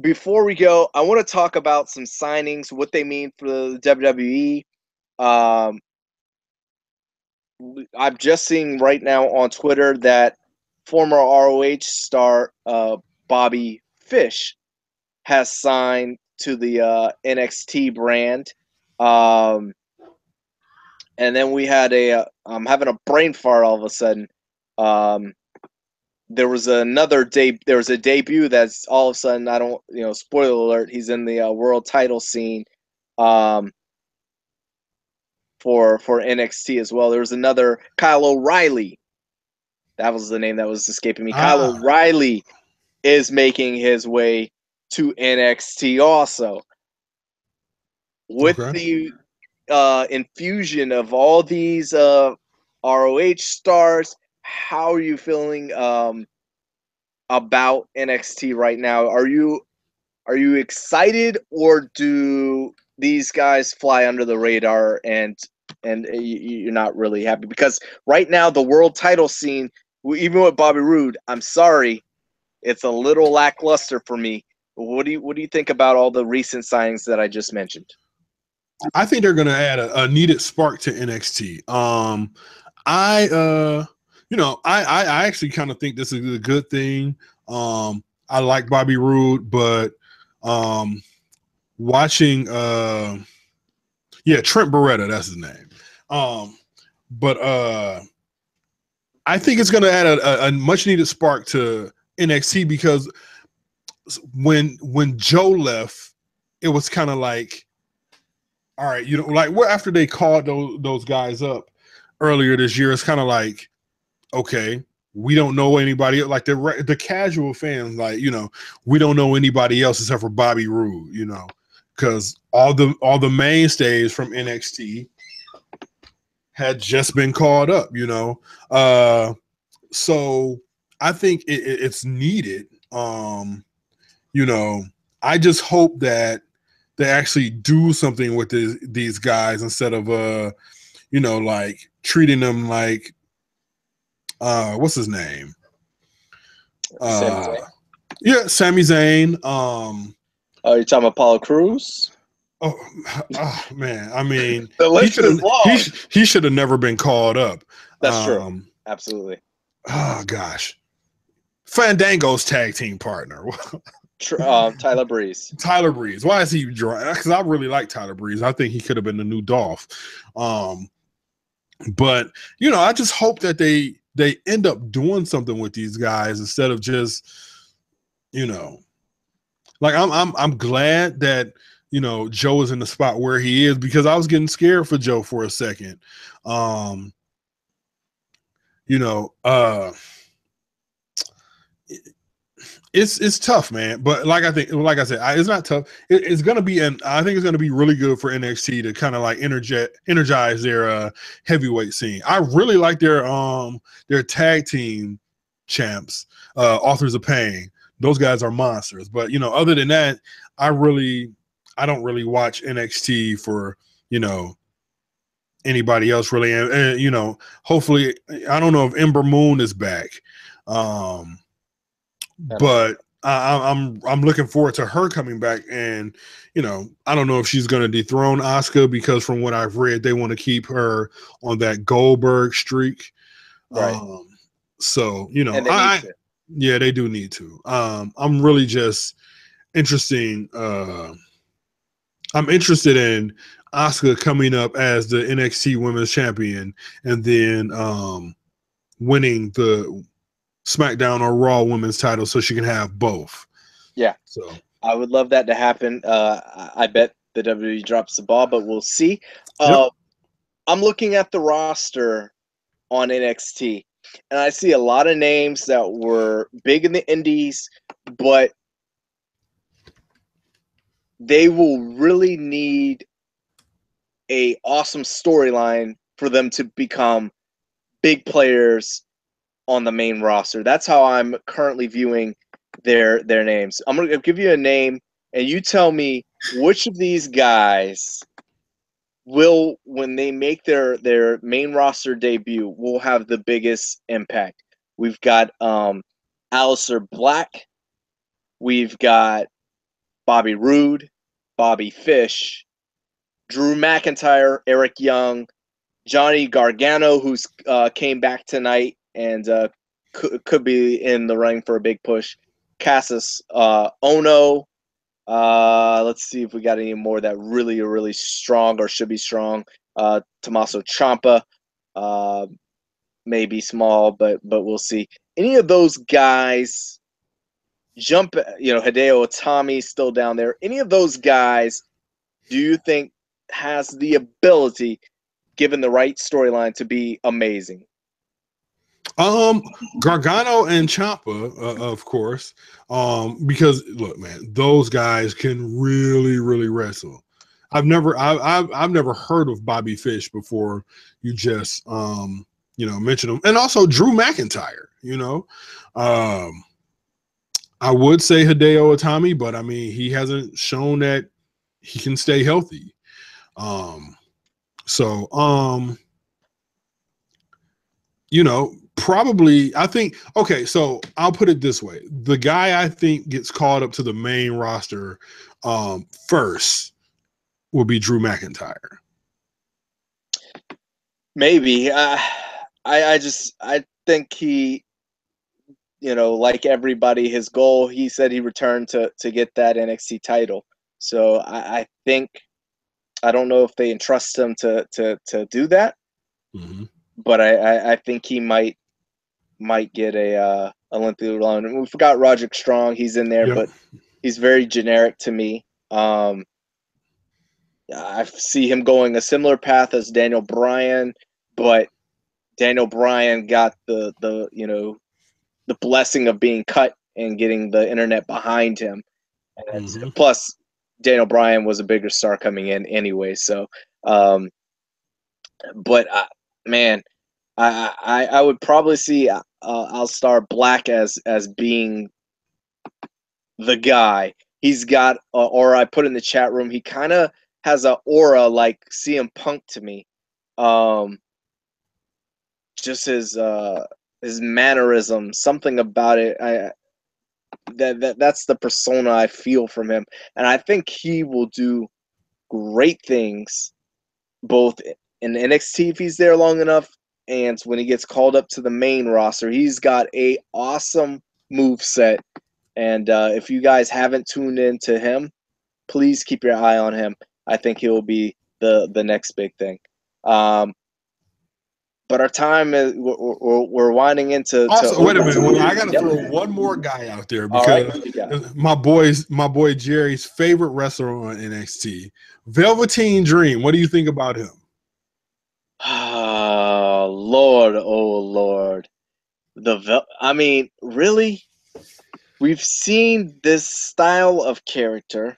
Before we go, I want to talk about some signings, what they mean for the WWE. I'm just seeing right now on Twitter that former ROH star Bobby Fish has signed to the NXT brand. And then we had I'm having a brain fart all of a sudden. There was a debut that's all of a sudden, I don't, you know, spoiler alert, he's in the world title scene for NXT as well. There was another Kyle O'Reilly. That was the name that was escaping me. Kyle O'Reilly is making his way to NXT also. With the infusion of all these ROH stars, how are you feeling about NXT right now? Are you excited, or do these guys fly under the radar and you're not really happy? Because right now the world title scene, even with Bobby Roode, I'm sorry, it's a little lackluster for me. What do you think about all the recent signings that I just mentioned? I think they're going to add a needed spark to NXT. I actually kind of think this is a good thing. I like Bobby Roode, but watching Trent Beretta, that's his name. But I think it's going to add a much needed spark to NXT, because when Joe left, it was kind of like, all right, like after they called those guys up earlier this year, it's kind of like, okay, we don't know anybody, like the casual fans, like, we don't know anybody else except for Bobby Roode, because all the mainstays from NXT had just been called up, so I think it's needed. I just hope that they actually do something with these guys, instead of like treating them like what's his name? Sami Zayn? Yeah, Sami Zayn. Oh, you're talking about Apollo Crews? Oh man, I mean, the list is long. He should have never been called up. That's true. Absolutely. Oh gosh, Fandango's tag team partner. Tyler Breeze. Tyler Breeze. Why is he drawing? Because I really like Tyler Breeze. I think he could have been the new Dolph. But I just hope that they end up doing something with these guys, instead of just, like I'm glad that Joe is in the spot where he is, because I was getting scared for Joe for a second. It's tough, man. But like I said, it's not tough. It's gonna be, I think it's gonna be really good for NXT to kind of like energize their heavyweight scene. I really like their tag team champs, Authors of Pain. Those guys are monsters. But other than that, I don't really watch NXT for anybody else really. And hopefully, I don't know if Ember Moon is back. But I'm looking forward to her coming back, and I don't know if she's going to dethrone Asuka, because from what I've read, they want to keep her on that Goldberg streak. Right. So and they yeah, they do need to. I'm really just interested. I'm interested in Asuka coming up as the NXT Women's Champion, and then winning the Smackdown or Raw women's title, so she can have both. Yeah. So I would love that to happen. I bet the WWE drops the ball, but we'll see. Yep. I'm looking at the roster on NXT, and I see a lot of names that were big in the indies, but they will really need a awesome storyline for them to become big players on the main roster. That's how I'm currently viewing their names. I'm going to give you a name, and you tell me which of these guys will, when they make their main roster debut, will have the biggest impact. We've got Aleister Black. We've got Bobby Roode, Bobby Fish, Drew McIntyre, Eric Young, Johnny Gargano, who's came back tonight and could be in the running for a big push. Cassius Ono. Let's see if we got any more that really are really strong or should be strong. Tommaso Ciampa, maybe small, but we'll see. Any of those guys jump? Hideo Itami still down there. Any of those guys, do you think has the ability, given the right storyline, to be amazing? Gargano and Ciampa, of course, because look, man, those guys can really, really wrestle. I've never heard of Bobby Fish before. You just mention him, and also Drew McIntyre. I would say Hideo Itami, but I mean, he hasn't shown that he can stay healthy. probably, I think, okay, so I'll put it this way. The guy I think gets called up to the main roster first will be Drew McIntyre. Maybe. I think he, like everybody, his goal, he said he returned to get that NXT title. So I think, I don't know if they entrust him to do that, but I think he might get a Olympia loan. And we forgot Roderick Strong. He's in there, but he's very generic to me. I see him going a similar path as Daniel Bryan, but Daniel Bryan got the blessing of being cut and getting the internet behind him. And plus, Daniel Bryan was a bigger star coming in anyway. So, but man, I would probably see Aleister Black as being the guy. He's got or I put in the chat room, he kind of has an aura like CM Punk to me. Just his mannerism, something about it. That's the persona I feel from him, and I think he will do great things both in NXT if he's there long enough, and when he gets called up to the main roster. He's got a awesome move set, and if you guys haven't tuned in to him, please keep your eye on him. I think he'll be the next big thing. But our time is we're winding into. Also, wait a minute. Well, I got to throw one more guy out there because my boy Jerry's favorite wrestler on NXT, Velveteen Dream. What do you think about him? Oh Lord. I mean, really? We've seen this style of character.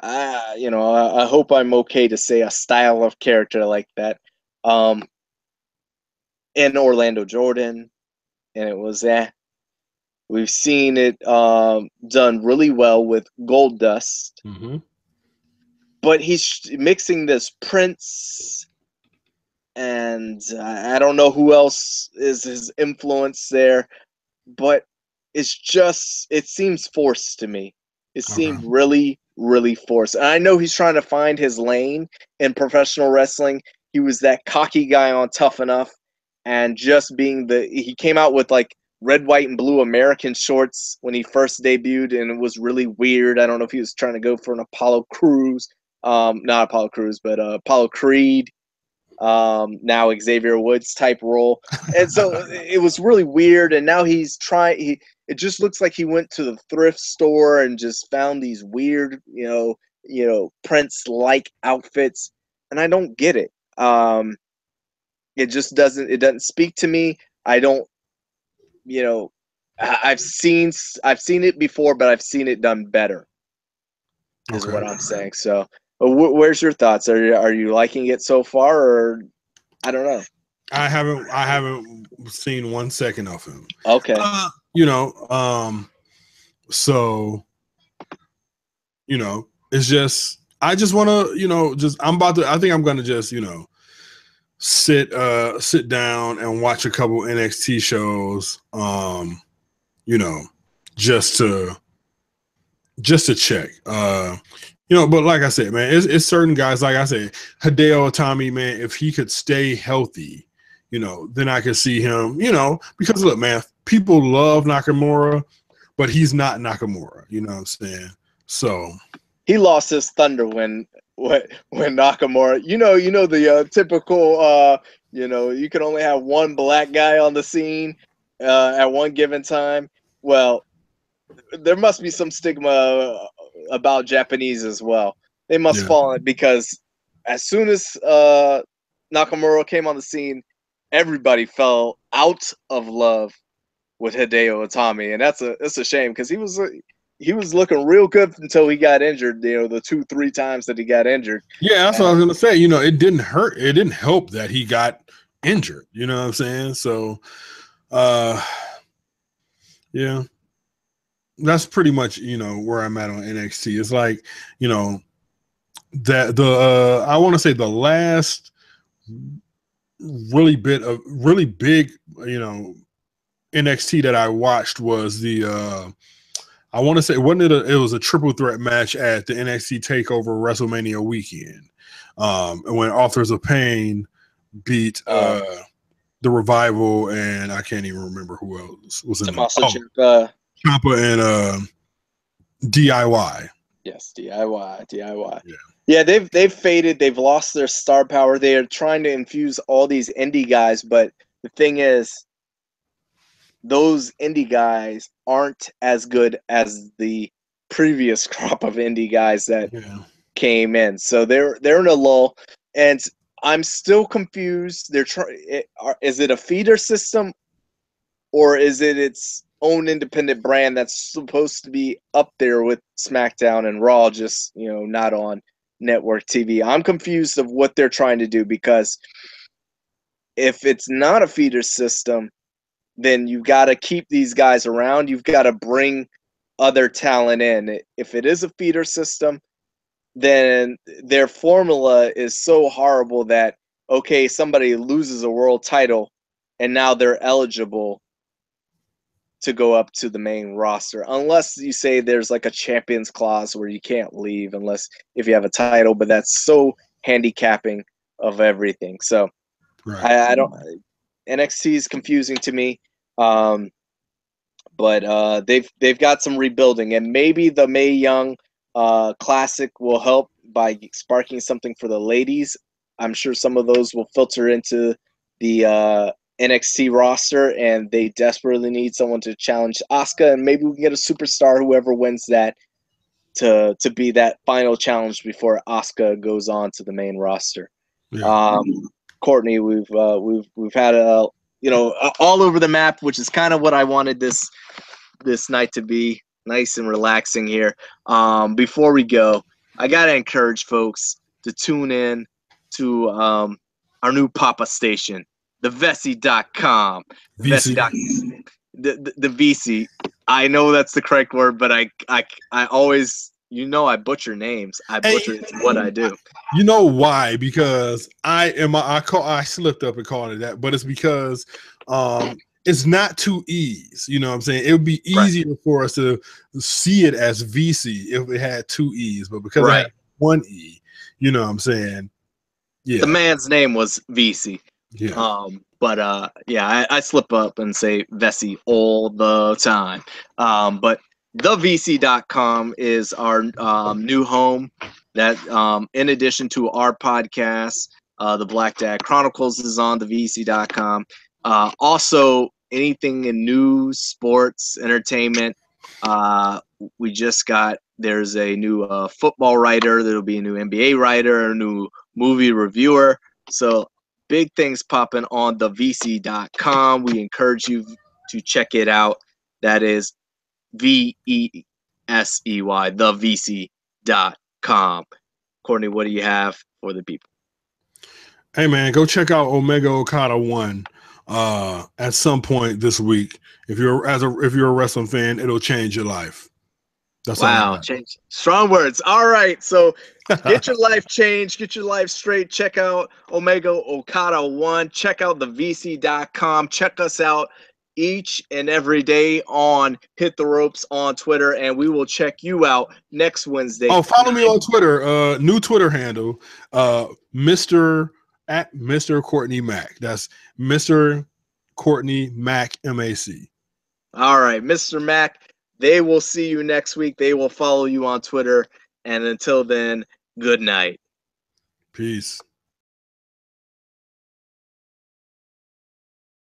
I hope I'm okay to say a style of character like that. In Orlando Jordan, and it was we've seen it done really well with Goldust, but he's mixing this Prince, and I don't know who else is his influence there, but it seems forced to me. It seemed really, really forced. And I know he's trying to find his lane in professional wrestling. He was that cocky guy on Tough Enough. And just being he came out with like red, white, and blue American shorts when he first debuted, and it was really weird. I don't know if he was trying to go for an Apollo Crews, not Apollo Crews, but Apollo Creed, now Xavier Woods type role. And so it was really weird. And now he's trying. It just looks like he went to the thrift store and just found these weird, Prince-like outfits, and I don't get it. It just doesn't speak to me. I don't, I've seen it before, but I've seen it done better is what I'm saying. So where's your thoughts? Are you liking it so far, or I don't know. I haven't seen 1 second of him. Okay. So, it's just, I just want to, I think I'm going to just, sit down and watch a couple NXT shows, just to check, but like I said, man, it's certain guys, like I said, Hideo Itami, man, if he could stay healthy, then I could see him, because look, man, people love Nakamura, but he's not Nakamura, you know what I'm saying? So he lost his thunder when Nakamura, the typical, you can only have one black guy on the scene at one given time. Well, there must be some stigma about Japanese as well. They must fall in, because as soon as Nakamura came on the scene, everybody fell out of love with Hideo Itami, and that's a shame, because he was looking real good until he got injured. The 2-3 times that he got injured. Yeah, that's what I was gonna say. It didn't hurt. It didn't help that he got injured. You know what I'm saying? So, yeah, that's pretty much where I'm at on NXT. It's like that I want to say the last really big, you know, NXT that I watched was the I want to say it was a triple threat match at the NXT Takeover WrestleMania weekend. When Authors of Pain beat the Revival, and I can't even remember who else was in Ciampa and DIY. Yes, DIY. Yeah, they've faded. They've lost their star power. They are trying to infuse all these indie guys, but the thing is, those indie guys aren't as good as the previous crop of indie guys that came in. So they're in a lull, and I'm still confused. Is it a feeder system, or is it its own independent brand that's supposed to be up there with SmackDown and Raw, just, you know, not on network TV? I'm confused of what they're trying to do, because if it's not a feeder system, then you've got to keep these guys around. You've got to bring other talent in. If it is a feeder system, then their formula is so horrible that, okay, somebody loses a world title and now they're eligible to go up to the main roster, unless you say there's like a champions clause where you can't leave unless if you have a title, but that's so handicapping of everything. So I don't. NXT is confusing to me, but they've got some rebuilding, and maybe the Mae Young Classic will help by sparking something for the ladies. I'm sure some of those will filter into the NXT roster, and they desperately need someone to challenge Asuka, and maybe we can get a superstar, whoever wins that, to be that final challenge before Asuka goes on to the main roster. Yeah. Courtney, we've had a, you know, all over the map, which is kind of what I wanted this night to be, nice and relaxing here. Before we go, I gotta encourage folks to tune in to our new Papa station, the Vessi.com. VC. The VC. I know that's the correct word, but I always, you know, I butcher names. It's what I do. You know why? Because I slipped up and called it that, but it's because it's not two E's. You know what I'm saying? It would be easier for us to see it as VC if it had two E's, but because I had one E, you know what I'm saying? Yeah. The man's name was VC. Yeah. I slip up and say Vessi all the time. But thevc.com is our new home that, in addition to our podcast, the Black Dad Chronicles is on thevc.com. Also, anything in news, sports, entertainment. There's a new football writer. There'll be a new NBA writer, a new movie reviewer. So big things popping on thevc.com. We encourage you to check it out. That is VESEY, thevc.com. Courtney, what do you have for the people? Hey man, go check out Omega Okada 1 at some point this week. If you're a wrestling fan, it'll change your life. That's wow, change. Strong words. All right, so get your life changed, get your life straight. Check out Omega Okada 1. Check out thevc.com. Check us out each and every day on Hit the Ropes on Twitter, and we will check you out next Wednesday. Oh, follow me on Twitter. New Twitter handle, Mr. Courtney Mac. That's Mr. Courtney Mac MAC. All right, Mr. Mac. They will see you next week. They will follow you on Twitter. And until then, good night. Peace.